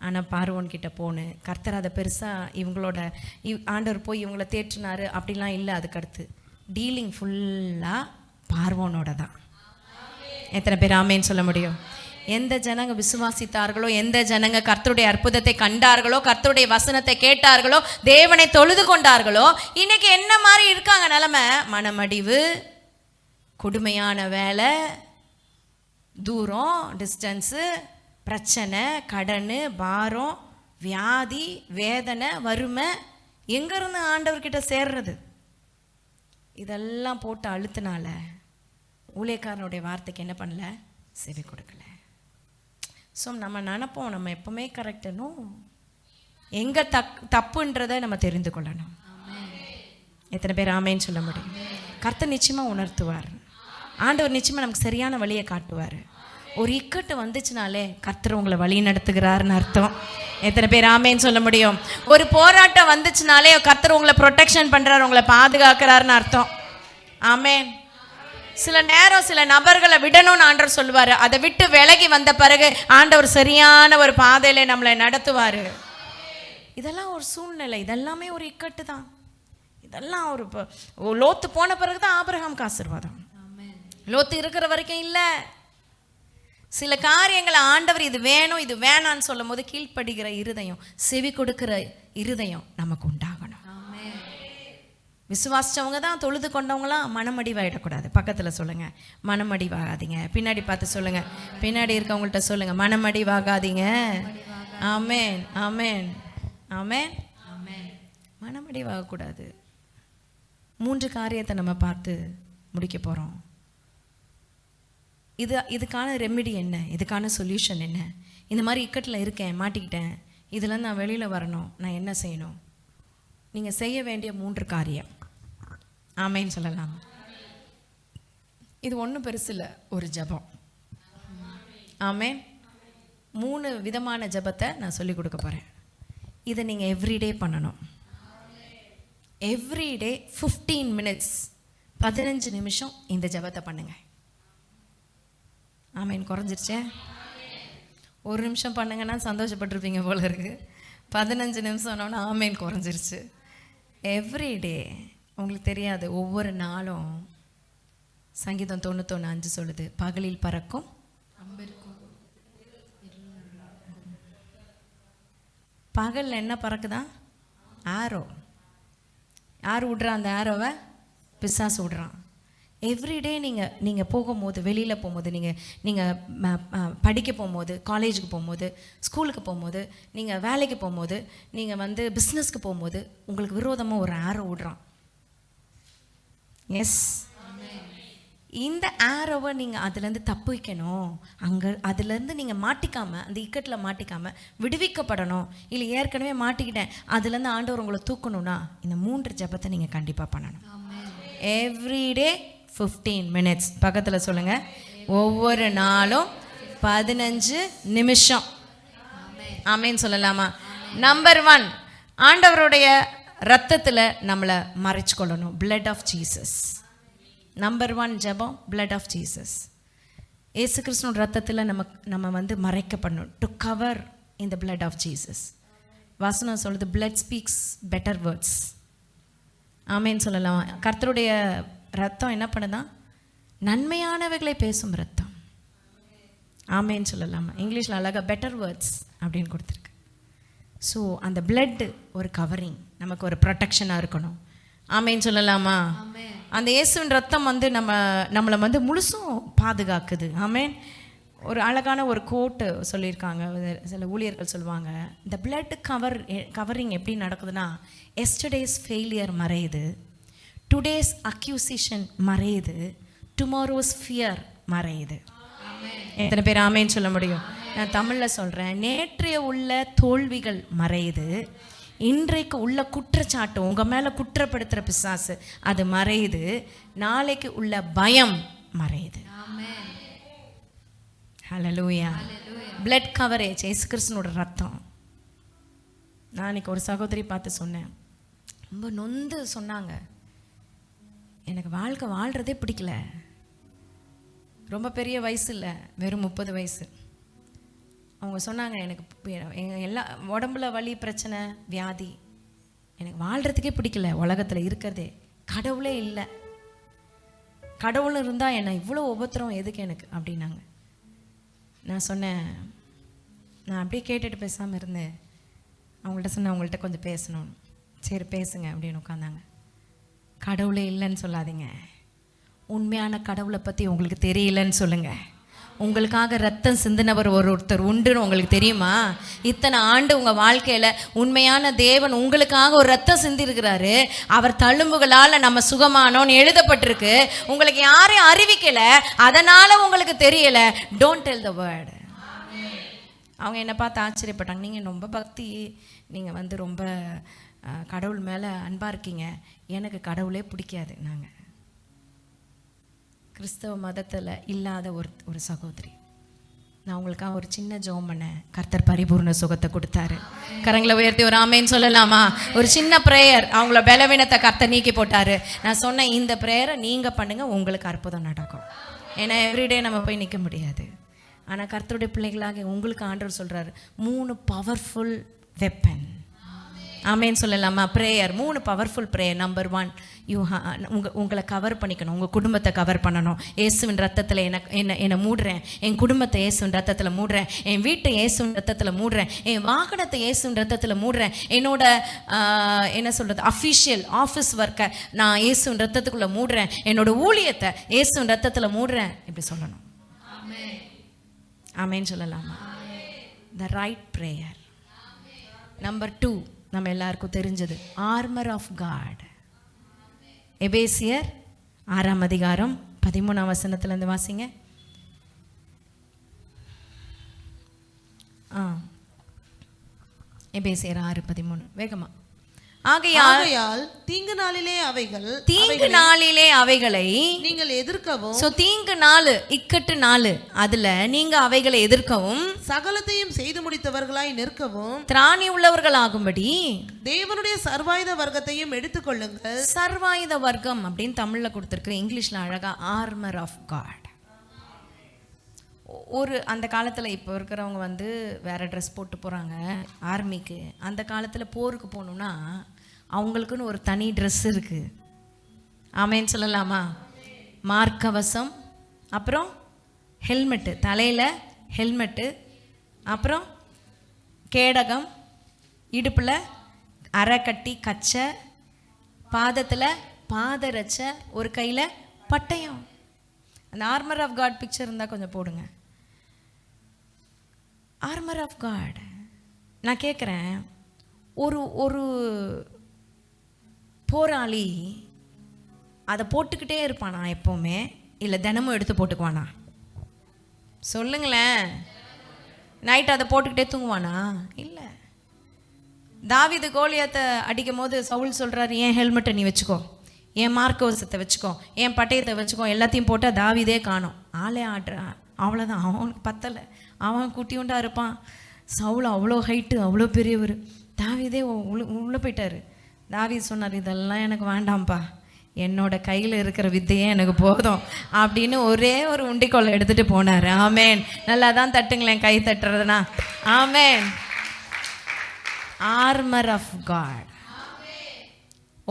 ஆனால் பார்வோன்கிட்ட போன்னு கர்த்தர் அதை பெருசாக இவங்களோட ஆண்டவர் போய் இவங்கள தேற்றினார் அப்படிலாம் இல்லை. அதுக்கடுத்து டீலிங் ஃபுல்லாக பார்வோனோட தான். எத்தனை பேர் ஆமேன்னு சொல்ல முடியும்? எந்த ஜனங்க விசுவாசித்தார்களோ, எந்த ஜனங்க கர்த்தருடைய அற்புதத்தை கண்டார்களோ, கர்த்தருடைய வசனத்தை கேட்டார்களோ, தேவனை தொழுது கொண்டார்களோ, இன்னைக்கு என்ன மாதிரி இருக்காங்க நிலைமை? மனமடிவு, கொடுமையான வேலை, தூரம், டிஸ்டன்ஸு, பிரச்சனை, கடன், பாரம், வியாதி, வேதனை, வறுமை. எங்கேருந்து ஆண்டவர்கிட்ட சேர்றது? இதெல்லாம் போட்டு அழுத்தினால ஊழியக்காரனுடைய வார்த்தைக்கு என்ன பண்ணல? செவி கொடுக்கல. ஸோ நம்ம நினைப்போம் நம்ம எப்பவுமே கரெக்டனும் எங்கே தப்புன்றதை நம்ம தெரிந்து கொள்ளணும். எத்தனை பேர் ஆமேன்னு சொல்ல முடியும்? கர்த்தர் நிச்சயமாக உணர்த்துவார். ஆண்டவர் நிச்சயமாக நமக்கு சரியான வழியை காட்டுவார். ஒரு இக்கட்டு வந்துச்சுனாலே கர்த்தர் உங்களை வழி நடத்துகிறாருன்னு அர்த்தம். எத்தனை பேர் ஆமேன்னு சொல்ல முடியும்? ஒரு போராட்டம் வந்துச்சுனாலே கர்த்தர் உங்களை ப்ரொடெக்ஷன் பண்ணுறாரு, உங்களை பாதுகாக்கிறாருன்னு அர்த்தம். ஆமேன். சில நேரம் சில நபர்களை விடணும்னு ஆண்டவர் சொல்லுவார். அதை விட்டு விலகி வந்த பிறகு ஆண்டவர் சரியான ஒரு பாதையில நம்மளை நடத்துவார். இதெல்லாம் ஒரு சூழ்நிலை, இதெல்லாமே ஒரு இக்கட்டு தான். இதெல்லாம் ஒரு லோத்து போன பிறகு தான் ஆபிரகாமுக்கு ஆசீர்வாதம். லோத்து இருக்கிற வரைக்கும் இல்லை. சில காரியங்களை ஆண்டவர் இது வேணும் இது வேணான்னு சொல்லும் போது கீழ்ப்படுகிற இருதயம், செவி கொடுக்கிற இருதயம் நமக்கு உண்டாகணும். விசுவாசிச்சவங்க தான், தொழுது கொண்டவங்களாம் மனமடிவாயிடக்கூடாது. பக்கத்தில் சொல்லுங்க, மனமடிவாகாதீங்க. பின்னாடி பார்த்து சொல்லுங்க, பின்னாடி இருக்கவங்கள்ட்ட சொல்லுங்க, மனமடிவாகாதீங்க. ஆமேன், ஆமேன், ஆமேன். மனமடிவாகக்கூடாது. 3 காரியத்தை நம்ம பார்த்து முடிக்க போகிறோம். இதுக்கான ரெமெடி என்ன, இதுக்கான சொல்யூஷன் என்ன? இந்த மாதிரி இக்கட்டில் இருக்கேன், மாட்டிக்கிட்டேன், இதில் நான் வெளியில் வரணும், நான் என்ன செய்யணும்? நீங்கள் செய்ய வேண்டிய 3 காரியம். ஆமேன்னு சொல்லலாம். இது ஒன்றும் பெருசு இல்லை, ஒரு ஜபம். ஆமேன். 3 விதமான ஜபத்தை நான் சொல்லி கொடுக்க போகிறேன். இதை நீங்கள் எவ்ரிடே பண்ணணும். எவ்ரிடே 15 மினிட்ஸ், 15 நிமிஷம் இந்த ஜபத்தை பண்ணுங்க. ஆமேன். குறைஞ்சிருச்சே? 1 நிமிஷம் பண்ணுங்கன்னா சந்தோஷப்பட்டிருப்பீங்க போல இருக்கு. 15 நிமிஷம்னோன்னா ஆமேன் குறைஞ்சிருச்சு. எவ்ரிடே உங்களுக்கு தெரியாது, ஒவ்வொரு நாளும் சங்கீதம் 91:5 சொல்லுது, பகலில் பறக்கும் பகலில் என்ன பறக்குதான்? ஆரோ. யார் விட்றான் அந்த ஆரோவை? பிசாசு விட்றான். எவ்ரிடே நீங்கள் போகும்போது, வெளியில் போகும்போது, நீங்கள் படிக்க போகும்போது, காலேஜுக்கு போகும்போது, ஸ்கூலுக்கு போகும்போது, நீங்கள் வேலைக்கு போகும்போது, நீங்கள் பிஸ்னஸ்க்கு போகும்போது உங்களுக்கு விரோதமாக ஒரு ஆரோ விடுறான். எஸ், இந்த ஆரோவை நீங்கள் அதுலேருந்து தப்பிக்கணும். அதுலேருந்து நீங்கள் மாட்டிக்காமல், அந்த இக்கட்டில் மாட்டிக்காமல் விடுவிக்கப்படணும். இல்லை ஏற்கனவே மாட்டிக்கிட்டேன், அதுலேருந்து ஆண்டவர் உங்களை தூக்கணும்னா இந்த 3 ஜபத்தை நீங்கள் கண்டிப்பாக பண்ணணும். Everyday 15 minutes. பக்கத்தில் சொல்லுங்கள், ஒவ்வொரு நாளும் 15 நிமிஷம். ஆமேன்னு சொல்லலாமா? நம்பர் 1, ஆண்டவருடைய ரத்தத்தில் நம்மளை மறைச்சு கொள்ளணும். Blood of Jesus. நம்பர் 1 ஜபம், பிளட் ஆஃப் ஜீசஸ். ஏசு கிறிஸ்துவின் ரத்தத்தில் நம்ம மறைக்கப்படணும். To cover in the blood of Jesus. வசனம் சொல்லுது, பிளட் ஸ்பீக்ஸ் பெட்டர் வேர்ட்ஸ். ஆமேன்னு சொல்லலாம். கர்த்தருடைய ரத்தம் என்ன பண்ணுதான்? நன்மையானவைகளை பேசும் ரத்தம். ஆமேன்னு சொல்லலாமா? இங்கிலீஷில் அழகாக பெட்டர் வேர்ட்ஸ் அப்படின்னு கொடுத்துருக்கு. ஸோ அந்த பிளட் ஒரு கவரிங், நமக்கு ஒரு ப்ரொடெக்ஷனாக இருக்கணும். ஆமேன்னு சொல்லலாமா? அந்த இயேசுவின் ரத்தம் நம்மளை முழுசும் பாதுகாக்குது. ஆமேன். ஒரு அழகான ஒரு கோட்டு சொல்லியிருக்காங்க, சில ஊழியர்கள் சொல்லுவாங்க, இந்த பிளட் கவரிங் எப்படி நடக்குதுன்னா, எஸ்டர்டேஸ் ஃபெயிலியர் மறையுது, டுடேஸ் அக்யூசிஷன் மறையுது, டுமாரோஸ் ஃபியர் மறையுது. எத்தனை பேர் ஆமேன்னு சொல்ல முடியும்? நான் தமிழில் சொல்கிறேன். நேற்றைய உள்ள தோல்விகள் மறையுது, இன்றைக்கு உள்ள குற்றச்சாட்டு, உங்கள் மேலே குற்றப்படுத்துகிற பிசாசு அது மறையுது, நாளைக்கு உள்ள பயம் மறையுது. ஹல்லேலூயா. பிளட் கவரேஜ், இயேசு கிறிஸ்துவோட ரத்தம். நான் இன்னைக்கு ஒரு சகோதரி பார்த்து சொன்னேன், ரொம்ப நொந்து சொன்னாங்க, எனக்கு வாழ்கிறதே பிடிக்கல. ரொம்ப பெரிய வயசு இல்லை, வெறும் 30 வயசு. அவங்க சொன்னாங்க, எனக்கு எல்லா உடம்புல வலி, பிரச்சனை, வியாதி, எனக்கு வாழ்கிறதுக்கே பிடிக்கல, உலகத்தில் இருக்கிறதே, கடவுளே இல்லை, கடவுள் இருந்தால் என்ன இவ்வளோ உபத்திரம் எதுக்கு எனக்கு அப்படின்னாங்க. நான் சொன்னேன், நான் அப்படியே கேட்டுட்டு பேசாமல் இருந்தேன். அவங்கள்ட்ட சொன்னேன், அவங்கள்ட்ட கொஞ்சம் பேசணும். சரி பேசுங்க அப்படின்னு உட்காந்தாங்க. கடவுளே இல்லைன்னு சொல்லாதீங்க, உண்மையான கடவுளை பற்றி உங்களுக்கு தெரியலன்னு சொல்லுங்கள். உங்களுக்காக ரத்தம் சிந்தினவர் ஒருத்தர் உண்டுன்னு உங்களுக்கு தெரியுமா? இத்தனை ஆண்டு உங்கள் வாழ்க்கையில் உண்மையான தேவன் உங்களுக்காக ஒரு ரத்தம் சிந்திருக்கிறாரு. அவர் தழும்புகளால் நம்ம சுகமானோன்னு எழுதப்பட்டிருக்கு. உங்களுக்கு யாரையும் அறிவிக்கலை, அதனால் உங்களுக்கு தெரியலை. Don't tell the word. அவங்க என்னை பார்த்து ஆச்சரியப்பட்டாங்க. நீங்கள் ரொம்ப பக்தி, நீங்கள் வந்து ரொம்ப கடவுள் மேலே அன்பாக இருக்கீங்க, எனக்கு கடவுளே பிடிக்காது. நாங்கள் கிறிஸ்தவ மதத்தில் இல்லாத ஒரு சகோதரி. நான் உங்களுக்காக ஒரு சின்ன ஜெபம் பண்ணேன், கர்த்தர் பரிபூர்ண சுகத்தை கொடுத்தாரு. கரங்களை உயர்த்தி ஒரு ஆமேன்னு சொல்லலாமா? ஒரு சின்ன ப்ரேயர், அவங்கள பலவீனத்தை கர்த்தர் நீக்கி போட்டாரு. நான் சொன்னேன், இந்த ப்ரேயரை நீங்கள் பண்ணுங்கள், உங்களுக்கு அற்புதம் நடக்கும். ஏன்னா எவ்ரிடே நம்ம போய் நிற்க முடியாது. ஆனால் கர்த்தருடைய பிள்ளைகளாக உங்களுக்கு ஆண்டவர் சொல்கிறாரு 3 பவர்ஃபுல் வெப்பன். ஆமேன்னு சொல்லலாமா? Prayer, 3 powerful prayer. நம்பர் 1, உங்களை கவர் பண்ணிக்கணும், உங்கள் குடும்பத்தை கவர் பண்ணணும். இயேசுவின் ரத்தத்தில் என்னை மூடுறேன், என் குடும்பத்தை இயேசுவின் ரத்தத்தில் மூடுறேன், என் வீட்டை இயேசுவின் ரத்தத்தில் மூடுறேன், என் வாகனத்தை இயேசுவின் ரத்தத்தில் மூடுறேன், என்னோட என்ன சொல்கிறது அஃபிஷியல் ஆஃபீஸ் ஒர்க்கை நான் இயேசுவின் ரத்தத்துக்குள்ளே மூடுறேன், என்னோட ஊழியத்தை இயேசுவின் ரத்தத்தில் மூடுறேன். இப்படி சொல்லணும். ஆமேன்னு சொல்லலாமா? The right prayer. நம்பர் 2, நம்ம எல்லாருக்கும் தெரிஞ்சது ஆர்மர் ஆஃப் காட். எபேசியர் 6ஆம் அதிகாரம் 13ஆம் வசனத்திலிருந்து வாசிங்க. எபேசியர் 6:13 வேகமா. ஆகையால் தீங்கு நாளிலே அவைகளை நீங்கள் எதிர்க்கவும். சோ தீங்கு நாள், இக்கட்டு நாள், அதுல நீங்க அவைகளை எதிர்க்கவும், சகலத்தையும் செய்து முடித்தவர்களாய் நிற்கவும், திராணி உள்ளவர்களாகும்படி தேவனுடைய சர்வாயுத வர்க்கத்தையும் எடுத்துக்கொள்ளுங்கள். சர்வாயுத வர்க்கம் அப்படின்னு தமிழ்ல கொடுத்திருக்கு, இங்கிலீஷ்ல அழகா ஆர்மர் ஆஃப் காட். அந்த காலத்தில் இப்போ இருக்கிறவங்க வந்து வேறு ட்ரெஸ் போட்டு போகிறாங்க ஆர்மிக்கு. அந்த காலத்தில் போருக்கு போகணுன்னா அவங்களுக்குன்னு ஒரு தனி ட்ரெஸ் இருக்குது. ஆமேன்னு சொல்லலாமா? மார்க்கவசம், அப்புறம் ஹெல்மெட்டு, தலையில் ஹெல்மெட்டு, அப்புறம் கேடகம், இடுப்பில் அரைக்கட்டி கச்சை, பாதத்தில் பாதரச்சை, ஒரு கையில் பட்டயம். அந்த ஆர்மர் ஆஃப் காட் பிக்சர் இருந்தால் கொஞ்சம் போடுங்க. Armour of God. நான் கேட்குறேன், ஒரு போராளி அதை போட்டுக்கிட்டே இருப்பானா எப்போவுமே, இல்லை தினமும் எடுத்து போட்டுக்குவானா? சொல்லுங்களேன். நைட் அதை போட்டுக்கிட்டே தூங்குவானா? இல்லை. தாவீது கோலியாத்தை அடிக்கும் போது சவுல் சொல்கிறாரு, என் ஹெல்மெட்டை நீ வச்சுக்கோ, என் மார்க்கவசத்தை வச்சுக்கோ, என் பட்டயத்தை வச்சுக்கோ, எல்லாத்தையும் போட்டால் தாவீதே காணோம். ஆளே ஆடுறான், அவ்வளோதான். அவனுக்கு பத்தலை, அவன் குட்டியுண்டா இருப்பான். சவுல் அவ்வளோ ஹைட்டு, அவ்வளோ பெரியவர். தாவீதே உள்ளே போயிட்டார். தாவீது சொன்னார், இதெல்லாம் எனக்கு வேண்டாம்ப்பா, என்னோட கையில் இருக்கிற வித்தையே எனக்கு போதும் அப்படின்னு ஒரே ஒரு உண்டிக்கோலை எடுத்துகிட்டு போனார். ஆமேன். நல்லா தான் தட்டுங்களேன், கை தட்டுறதுனா. ஆமேன். Armour of God.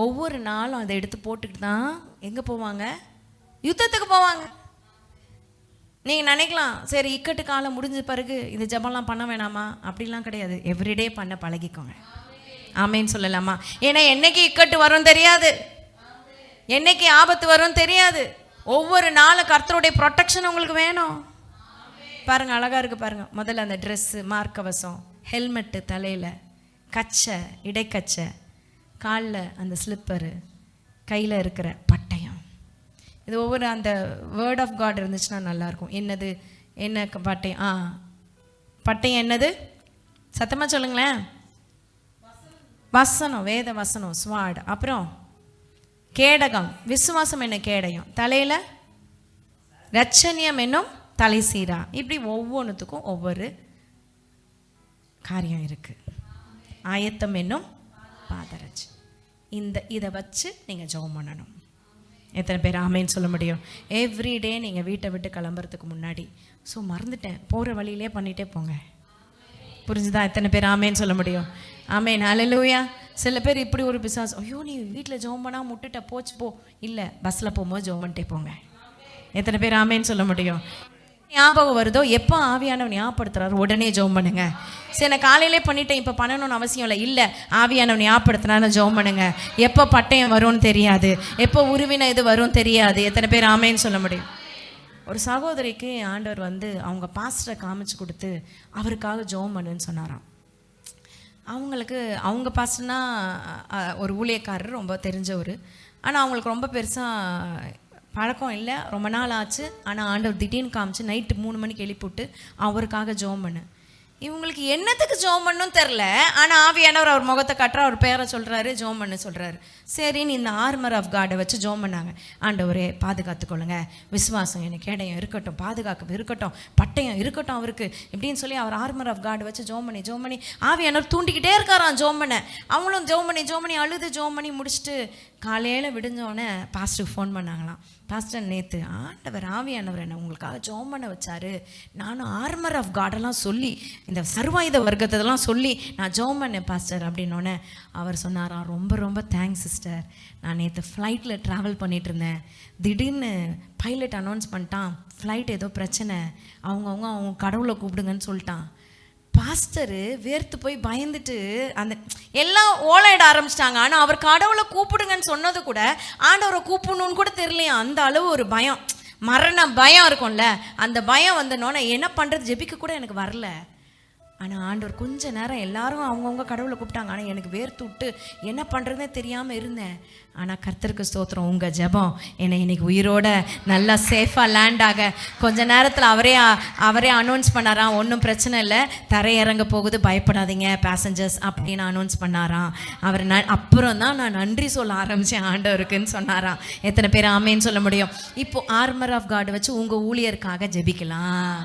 ஒவ்வொரு நாளும் அதை எடுத்து போட்டுக்கிட்டு தான் எங்கே போவாங்க? யுத்தத்துக்கு போவாங்க. நீங்கள் நினைக்கலாம், சரி இக்கட்டு காலம் முடிஞ்ச பிறகு இந்த ஜபம்லாம் பண்ண வேணாமா? அப்படிலாம் கிடையாது. எவ்ரிடே பண்ண பழகிக்கோங்க. ஆமேன்னு சொல்லலாமா? ஏன்னா என்னைக்கு இக்கட்டு வரும் தெரியாது, என்னைக்கு ஆபத்து வரும் தெரியாது. ஒவ்வொரு நாளும் கர்த்தருடைய ப்ரொடெக்ஷன் உங்களுக்கு வேணும். பாருங்கள், அழகாக இருக்குது பாருங்கள். முதல்ல அந்த ட்ரெஸ்ஸு, மார்க்கவசம், ஹெல்மெட்டு, தலையில் கச்சை, இடைக்கச்சை, காலில் அந்த ஸ்லிப்பரு, கையில் இருக்கிற பட்டயம். இது ஒவ்வொரு அந்த வேர்ட் ஆஃப் காட் இருந்துச்சுன்னா நல்லாயிருக்கும். என்னது, என்ன பட்டயம்? பட்டயம் என்னது? சத்தமாக சொல்லுங்களேன். வசனம், வேத வசனம், ஸ்வாட். அப்புறம் கேடகம், விசுவாசம் என்ன கேடயம், தலையில் ரட்சணியம் என்னும் தலை சீரா. இப்படி ஒவ்வொன்றுத்துக்கும் ஒவ்வொரு காரியம் இருக்குது. ஆயத்தம் என்னும் பாதரட்சை. இதை வச்சு நீங்கள் ஜெபம் பண்ணணும். எத்தனை பேர் ஆமேன்னு சொல்ல முடியும்? எவ்ரிடே நீங்கள் வீட்டை விட்டு கிளம்புறதுக்கு முன்னாடி, ஸோ மறந்துட்டேன், போகிற வழியிலே பண்ணிகிட்டே போங்க. புரிஞ்சுதா? எத்தனை பேர் ஆமேன்னு சொல்ல முடியும்? ஆமேன். ஹல்லேலூயா. சில பேர் இப்படி ஒரு பிசாசு, ஐயோ நீ வீட்டில் ஜெபம் பண்ணால் முட்டுட்ட போச்சு போ. இல்லை, பஸ்ஸில் போகும்போது ஜெபம் பண்ணிட்டே போங்க. எத்தனை பேர் ஆமேன்னு சொல்ல முடியும்? ஞாபகம் வருதோ, எப்போ ஆவியானவன் ஞாபகப்படுத்துறாரு உடனே ஜெபம் பண்ணுங்க. சரி நான் காலையிலே பண்ணிட்டேன், இப்போ பண்ணணும்னு அவசியம் இல்லை. இல்லை, ஆவியானவன் ஞாபகப்படுத்தினாலும் ஜெபம் பண்ணுங்க. எப்போ பட்டயம் வரும்னு தெரியாது, எப்போ உருவின இது வரும் தெரியாது. எத்தனை பேர் ஆமேன்னு சொல்ல முடியும்? ஒரு சகோதரிக்கு ஆண்டவர் வந்து அவங்க பாஸ்டரை காமிச்சு கொடுத்து அவருக்காக ஜெபம் பண்ணுன்னு சொன்னாராம். அவங்களுக்கு அவங்க பாஸ்டர்னா ஒரு ஊழியக்காரர், ரொம்ப தெரிஞ்சவர். ஆனால் அவங்களுக்கு ரொம்ப பெருசாக பழக்கம் இல்லை, ரொம்ப நாள் ஆச்சு. ஆனால் ஆண்டவர் திடீர்னு காமிச்சு நைட்டு 3 மணிக்கு எழுப்பிவிட்டு அவருக்காக ஜெபம் பண்ணு. இவங்களுக்கு என்னத்துக்கு ஜோம் பண்ணணும் தெரில. ஆனால் ஆவியானவர் அவர் முகத்தை காட்டுற அவர் பேரை சொல்கிறாரு, ஜோம் பண்ண சொல்கிறாரு. சரின்னு இந்த ஆர்மர் ஆஃப் காடை வச்சு ஜோம் பண்ணாங்க. ஆண்டவரே பாதுகாத்துக்கொள்ளுங்க, விசுவாசம் எனக்கு இடையம் இருக்கட்டும், பாதுகாப்பு இருக்கட்டும், பட்டயம் இருக்கட்டும் அவருக்கு இப்படின்னு சொல்லி அவர் ஆர்மர் ஆஃப் காடை வச்சு ஜோம் பண்ணி ஆவியானவர் தூண்டிக்கிட்டே இருக்காராம் ஜோம் பண்ண. அவங்களும் ஜோம் பண்ணி அழுது ஜோம் பண்ணி முடிச்சுட்டு காலையில் விடிஞ்சோடனே பாஸ்டருக்கு ஃபோன் பண்ணாங்களாம். பாஸ்டர் நேற்று ஆவியானவர் என்ன உங்களுக்காக ஜோம் பண்ண வச்சாரு, நானும் ஆர்மர் ஆஃப் காடெல்லாம் சொல்லி இந்த சர்வாயுத வர்க்கத்தெல்லாம் சொல்லி நான் ஜோம் பண்ணேன் பாஸ்டர் அப்படின்னோடனே அவர் சொன்னாராம், ரொம்ப ரொம்ப தேங்க்ஸ் சிஸ்டர், நான் நேற்று ஃப்ளைட்டில் ட்ராவல் பண்ணிகிட்டு இருந்தேன், திடீர்னு பைலட் அனௌன்ஸ் பண்ணிட்டான் ஃப்ளைட் ஏதோ பிரச்சனை, அவங்க கடவுளை கூப்பிடுங்கன்னு சொல்லிட்டான். பாஸ்டரு வேர்த்து போய் பயந்துட்டு அந்த எல்லாம் ஓலையிட ஆரம்பிச்சிட்டாங்க. ஆனால் அவர் கடவுளை கூப்பிடுங்கன்னு சொன்னது கூட ஆண்டவரை கூப்பிடணுன்னு கூட தெரியலையா, அந்த அளவு ஒரு பயம், மரண பயம் இருக்கும்ல, அந்த பயம் வந்தனோன்னே என்ன பண்ணுறது ஜெபிக்க கூட எனக்கு வரல. ஆனால் ஆண்டவர் கொஞ்ச நேரம் எல்லாரும் அவங்கவுங்க கடவுளை கூப்பிட்டாங்க. ஆனால் எனக்கு வேர்த்து விட்டு என்ன பண்ணுறதுனே தெரியாமல் இருந்தேன். ஆனால் கர்த்தருக்கு ஸ்தோத்திரம், உங்கள் ஜெபம் என்னை இன்னைக்கு உயிரோட நல்லா சேஃபாக லேண்ட் ஆக கொஞ்ச நேரத்தில் அவரே அனௌன்ஸ் பண்ணாராம், ஒன்றும் பிரச்சனை இல்லை, தரையிறங்க போகுது, பயப்படாதீங்க பேசஞ்சர்ஸ் அப்படின்னு அனௌன்ஸ் பண்ணாராம். அவர் அப்புறம் தான் நான் நன்றி சொல்ல ஆரம்பித்தேன் ஆண்டவருக்குன்னு சொன்னாராம். எத்தனை பேர் ஆமேன்னு சொல்ல முடியும்? இப்போது ஆர்மர் ஆஃப் காட் வச்சு உங்கள் ஊழியருக்காக ஜெபிக்கலாம்.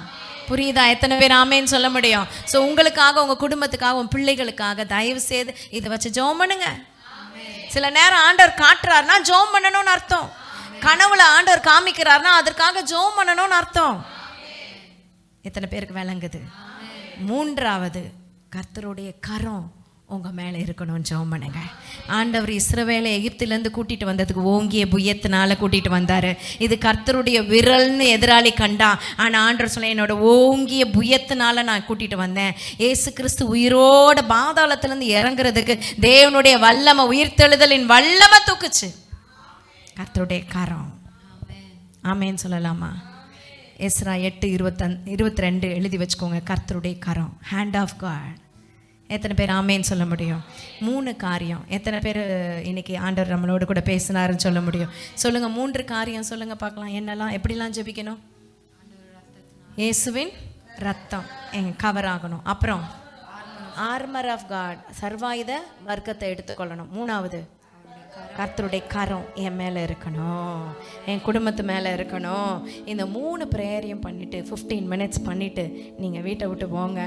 புரியுதா? எத்தனை பேர் ஆமேன்னு சொல்ல முடியும்? ஸோ உங்களுக்காக, உங்கள் குடும்பத்துக்காக, உங்கள் பிள்ளைகளுக்காக தயவு செய்து இதை வச்சு ஜெபம் பண்ணுங்க. சில நேரம் ஆண்டவர் காட்டுறாருன்னா ஜெபம் பண்ணணும்னு அர்த்தம். கனவுல ஆண்டவர் காமிக்கிறாருன்னா அதற்காக ஜெபம் பண்ணணும்னு அர்த்தம். எத்தனை பேருக்கு விளங்குது? மூன்றாவது, கர்த்தருடைய கரம் உங்கள் மேலே இருக்கணும்னு ஜெபம் பண்ணுங்க. ஆண்டவர் இஸ்ரவேலை எகிப்திலேருந்து கூட்டிகிட்டு வந்ததுக்கு ஓங்கிய புயத்தினால கூட்டிகிட்டு வந்தார். இது கர்த்தருடைய விரல்னு எதிராளி கண்டா. ஆனால் ஆண்டவர் சொல்ல, என்னோட ஓங்கிய புயத்தினால நான் கூட்டிகிட்டு வந்தேன். ஏசு கிறிஸ்து உயிரோட பாதாளத்துலேருந்து இறங்குறதுக்கு தேவனுடைய வல்லமை, உயிர்த்தெழுதலின் வல்லமை தூக்குச்சு கர்த்தருடைய கரம். ஆமேன்னு சொல்லலாமா? எஸ்ரா 8:22 எழுதி வச்சுக்கோங்க. கர்த்தருடைய கரம், ஹேண்ட் ஆஃப் காட். எத்தனை பேர் ஆமேன்னு சொல்ல முடியும்? 3 காரியம். எத்தனை பேர் இன்னைக்கு ஆண்டவர் நம்மளோடு கூட பேசினாருன்னு சொல்ல முடியும்? சொல்லுங்கள், 3 காரியம் சொல்லுங்கள் பார்க்கலாம். என்னெல்லாம், எப்படிலாம் ஜெபிக்கணும்? இயேசுவின் ரத்தம் கவர் ஆகணும். அப்புறம் ஆர்மர் ஆஃப் காட், சர்வாயுத வர்க்கத்தை எடுத்துக்கொள்ளணும். 3வது, கர்த்தருடைய கரம் என் மேலே இருக்கணும், என் குடும்பத்து மேலே இருக்கணும். இந்த 3 ப்ரேயரையும் பண்ணிவிட்டு 15 மினிட்ஸ் பண்ணிவிட்டு நீங்கள் வீட்டை விட்டு போங்க.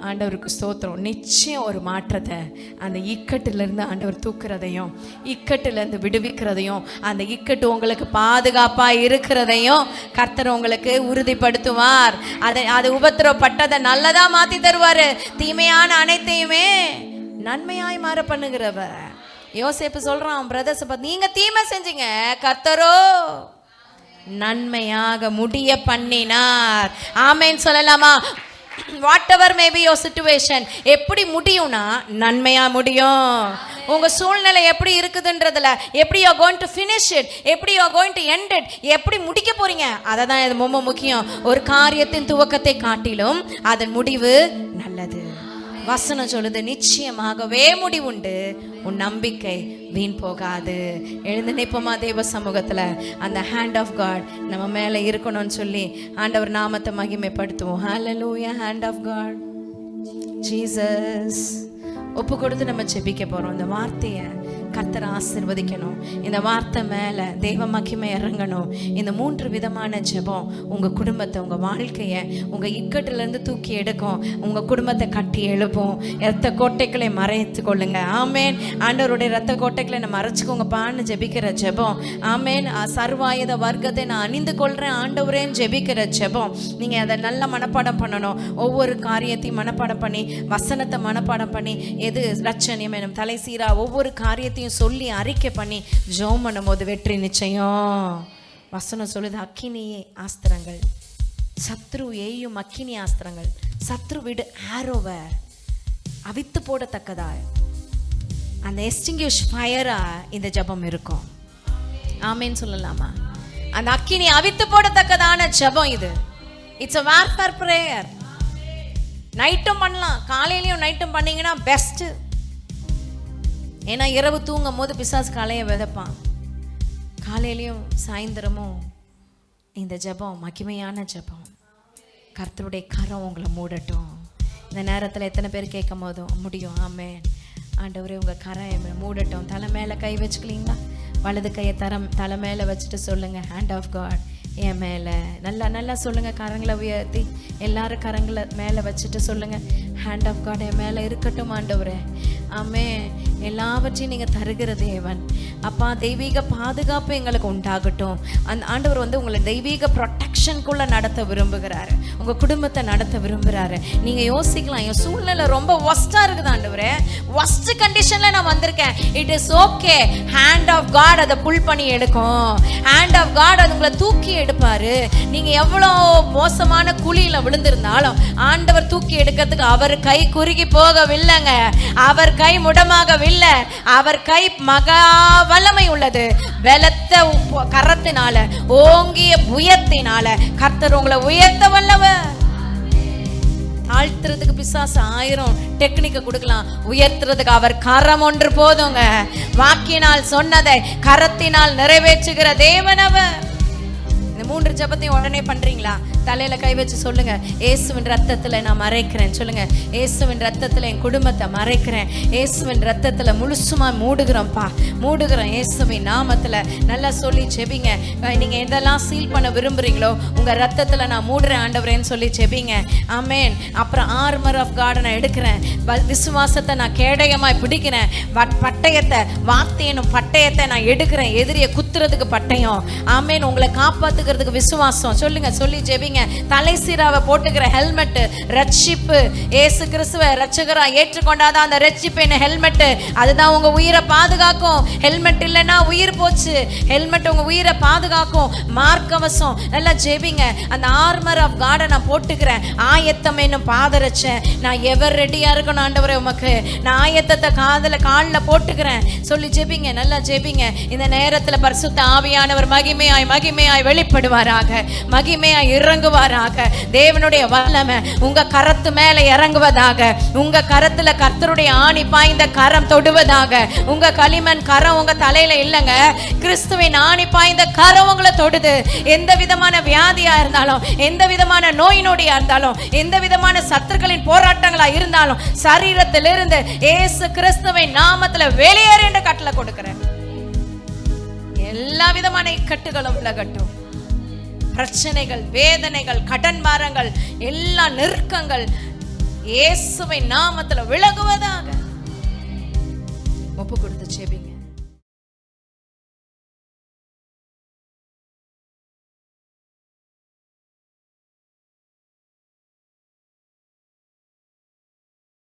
ஆண்டவருக்கு ஸ்தோத்திரம். நிச்சயம் ஒரு மாற்றத்தை, அந்த இக்கட்டிலேருந்து ஆண்டவர் தூக்குறதையும், இக்கட்டிலேருந்து விடுவிக்கிறதையும், அந்த இக்கட்டு உங்களுக்கு பாதுகாப்பாக இருக்கிறதையும் கர்த்தர் உங்களுக்கு உறுதிப்படுத்துவார். அது உபத்திரப்பட்டதை நல்லதாக மாற்றி தருவார். தீமையான அனைத்தையுமே நன்மையாய் மாற பண்ணுகிறவர். யோசேப்பு சொல்றான் பிரதர்ஸ் பார்த்து, நீங்க தீமை செஞ்சீங்க, கர்த்தரோ நன்மையாக முடிய பண்ணினார். ஆமேன்னு சொல்லலாமா? Whatever may be your situation, எப்படி முடியும்னா நன்மையா முடியும். உங்க சூழ்நிலை எப்படி இருக்குதுன்றதுல, எப்படி you are going to finish it, எப்படி you are going to end it, எப்படி முடிக்க போறீங்க, அதை தான் இது ரொம்ப முக்கியம். ஒரு காரியத்தின் துவக்கத்தை காட்டிலும் அதன் முடிவு நல்லது. வசனம் சொல்லுது, நிச்சயமாகவே முடிவுண்டு, உன் நம்பிக்கை வீண் போகாது. எழுந்து நிற்போமா தேவ சமூகத்தில்? அந்த ஹேண்ட் ஆஃப் காட் நம்ம மேலே இருக்கணும்னு சொல்லி ஆண்டவர் நாமத்தை மகிமைப்படுத்துவோம். Hallelujah. Hand of God, Jesus. ஒப்பு கொடுத்து நம்ம ஜெபிக்க போகிறோம். இந்த வார்த்தையை கர்த்தர் ஆசீர்வதிக்கணும். இந்த வார்த்தை மேலே தெய்வ மகிமை இறங்கணும். இந்த 3 விதமான ஜெபம் உங்கள் குடும்பத்தை, உங்கள் வாழ்க்கையை, உங்கள் இக்கட்டிலேருந்து தூக்கி எடுக்கும், உங்கள் குடும்பத்தை கட்டி எழுப்பும். இரத்த கோட்டைகளை மறைத்து கொள்ளுங்க. ஆமேன். ஆண்டவருடைய இரத்த கோட்டைகளை நான் மறைச்சிக்கோங்கப்பான்னு ஜெபிக்கிற ஜெபம். ஆமேன். சர்வாயுத வர்க்கத்தை நான் அணிந்து கொள்கிறேன் ஆண்டவரேன்னு ஜெபிக்கிற ஜெபம். நீங்கள் அதை நல்லா மனப்பாடம் பண்ணணும். ஒவ்வொரு காரியத்தையும் மனப்பாடம் பண்ணி, வசனத்தை மனப்பாடம் பண்ணி, எது லட்சணியம் எனும் தலை சீரா ஒவ்வொரு காரியத்தையும் சொல்லி அறிக்கை பண்ணி ஜெபம் பண்ணும்போது வெற்றி நிச்சயம். வசனம் சொல்லுது, அக்கினி ஆஸ்திரங்கள், சத்ரு ஏயும் அக்கினி ஆஸ்திரங்கள், சத்ரு விடு ஆரோவை அவித்து போடத்தக்கதா, அந்த எஸ்டிங்யூஷ் ஃபயரா இந்த ஜெபம் இருக்கும். ஆமேன்னு சொல்லலாமா? அந்த அக்கினி அவித்து போடத்தக்கதான ஜெபம் இது. It's a warfare prayer. நைட்டும் பண்ணலாம், காலையிலையும் நைட்டும் பண்ணீங்கன்னா பெஸ்ட்டு. ஏன்னா இரவு தூங்கும் போது பிசாசு காலையை விதைப்பான். காலையிலையும் சாயந்தரமும் இந்த ஜெபம் மகிமையான ஜெபம். கர்த்தருடைய கரம் உங்களை மூடட்டும். இந்த நேரத்தில் எத்தனை பேர் கேட்கும் போதும் முடியும்? ஆமென். ஆண்டவரே உங்கள் கரம் மூடட்டும். தலை மேலே கை வச்சுக்கலீங்களா? வலது கையை தலை மேலே வச்சுட்டு சொல்லுங்கள், ஹேண்ட் ஆஃப் காட் என் மேலே. நல்லா நல்லா சொல்லுங்கள், கரங்களை உயர்த்தி எல்லாரும் கரங்களை மேலே வச்சுட்டு சொல்லுங்கள், ஹேண்ட் ஆஃப் காட் என் மேலே இருக்கட்டும் ஆண்டவரே. ஆமே. எல்லாவற்றையும் நீங்கள் தருகிற தேவன் அப்பா. தெய்வீக பாதுகாப்பு எங்களுக்கு உண்டாகட்டும். அந்த ஆண்டவர் உங்களை தெய்வீக ப்ரொடெக்ஷனுக்குள்ளே நடத்த விரும்புகிறாரு. உங்கள் குடும்பத்தை நடத்த விரும்புகிறாரு. நீங்கள் யோசிக்கலாம், என் சூழ்நிலை ரொம்ப ஒஸ்ட்டாக இருக்குது ஆண்டவரே, ஒஸ்ட் கண்டிஷனில் நான் வந்திருக்கேன். It is okay. Hand of God அதை புல் பண்ணி எடுக்கும். ஹேண்ட் ஆஃப் காட் அது உங்களை தூக்கி எடுப்பாரு. நீங்கள் எவ்வளோ மோசமான குழியில் விழுந்திருந்தாலும் ஆண்டவர் தூக்கி எடுக்கிறதுக்கு அவர் கை குறுகி போகவில்லைங்க. அவர் கை முடமாகவில்லை. அவர் கை மகா வல்லமை உள்ளது. பலத்த கரத்தினால, ஓங்கிய புயத்தினால கர்த்தர் உங்களை உயர்த்த வல்லவர். தாழ்த்துறதுக்கு பிசாசு 1000 டெக்னிக்கை கொடுக்கலாம், உயர்த்துறதுக்கு அவர் கரம் ஒன்று போதுங்க. வாக்கினால் சொன்னதை கரத்தினால் நிறைவேற்றுகிற தேவன் அவர். இந்த 3 ஜெபத்தையும் உடனே பண்றீங்களா? தலையில கை வச்சு சொல்லுங்க, இயேசுவின் ரத்தத்துல நான் மறைக்கிறேன். சொல்லுங்க, இயேசுவின் ரத்தத்துல என் குடும்பத்தை மறைக்கிறேன். இயேசுவின் ரத்தத்துல முழுசுமா மூடுகிறோம்ப்பா, மூடுகிறோம் இயேசுவின் நாமத்துல. நல்லா சொல்லி ஜெபிங்க. நீங்க எதெல்லாம் சீல் பண்ண விரும்புறீங்களோ உங்க ரத்தத்துல நான் மூடுறேன் ஆண்டவரேன்னு சொல்லி ஜெபிங்க. ஆமென். அப்புறம் ஆர்மர் ஆஃப் காட் நான் எடுக்கிறேன். விசுவாசத்தை நான் கேடயமாய் பிடிக்கிறேன். பட்டயத்தை, வார்த்தையனும் பட்டயத்தை நான் எடுக்கிறேன். எதிரிய குத்துறதுக்கு பட்டயம். ஆமென். உங்களை காப்பாத்துக்கிறதுக்கு விசுவாசம். சொல்லுங்க, சொல்லி ஜெபிங்க. தலை சீராவை போட்டுக்கிற ஹெல்மெட் ரட்சிப்பு. இயேசு கிறிஸ்துவை ரட்சகரா ஏற்றுக்கொண்டாதான் அந்த ரட்சிப்பின் ஹெல்மெட். அதுதான் உங்க உயிரை பாதுகாக்கும். ஹெல்மெட் இல்லைன்னா உயிர் போச்சு. ஹெல்மெட் உங்க உயிரை பாதுகாக்கும். மார்க்கவசம். நல்லா ஜெபிங்க. அந்த ஆர்மர் ஆஃப் காடை நான் போட்டுக்கிறேன். ஆயத்தம் என்னும் பாதரட்சேன். நான் எவர் ரெடியா இருக்கணும் ஆண்டவரே உமக்கு. நான் ஆயத்தத்தை காலில் போட்டுக்கிறேன். சொல்லி ஜெபிங்க. நல்லா ஜெபிங்க. இந்த நேரத்தில் பரிசுத்த ஆவியானவர் மகிமையாய் மகிமையாய் வெளிப்படுவாராக, மகிமையாய் இறங்குவாராக. தேவனுடைய வல்லமை உங்க கரத்து மேல இறங்குவதாக. உங்க கரத்துல கர்த்தருடைய ஆணி பாய்ந்த கரம் தொடுவதாக. உங்க களிமண் கரம் உங்க தலையில இல்லைங்க, கிறிஸ்துவின் ஆணி பாய்ந்த கரம் உங்களை தொடுது. எந்த விதமான வியாதியா இருந்தாலும், எந்த விதமான நோய் நொடியா இருந்தாலும், எந்த விதமான சத்துருக்களின் போராட்டங்களா இருந்தாலும் சரீரத்திலிருந்து இயேசு கிறிஸ்துவின் நாமத்துல வெளியேறு என்று கட்டளை கொடுக்கிறேன். எல்லா விதமான இக்கட்டுகளும் விலகட்டும். பிரச்சனைகள், வேதனைகள், கடன் பாரங்கள், எல்லா நெருக்கங்கள் இயேசுவின் நாமத்துல விலகுவதாக. ஒப்பு கொடுத்து ஜெபிங்க.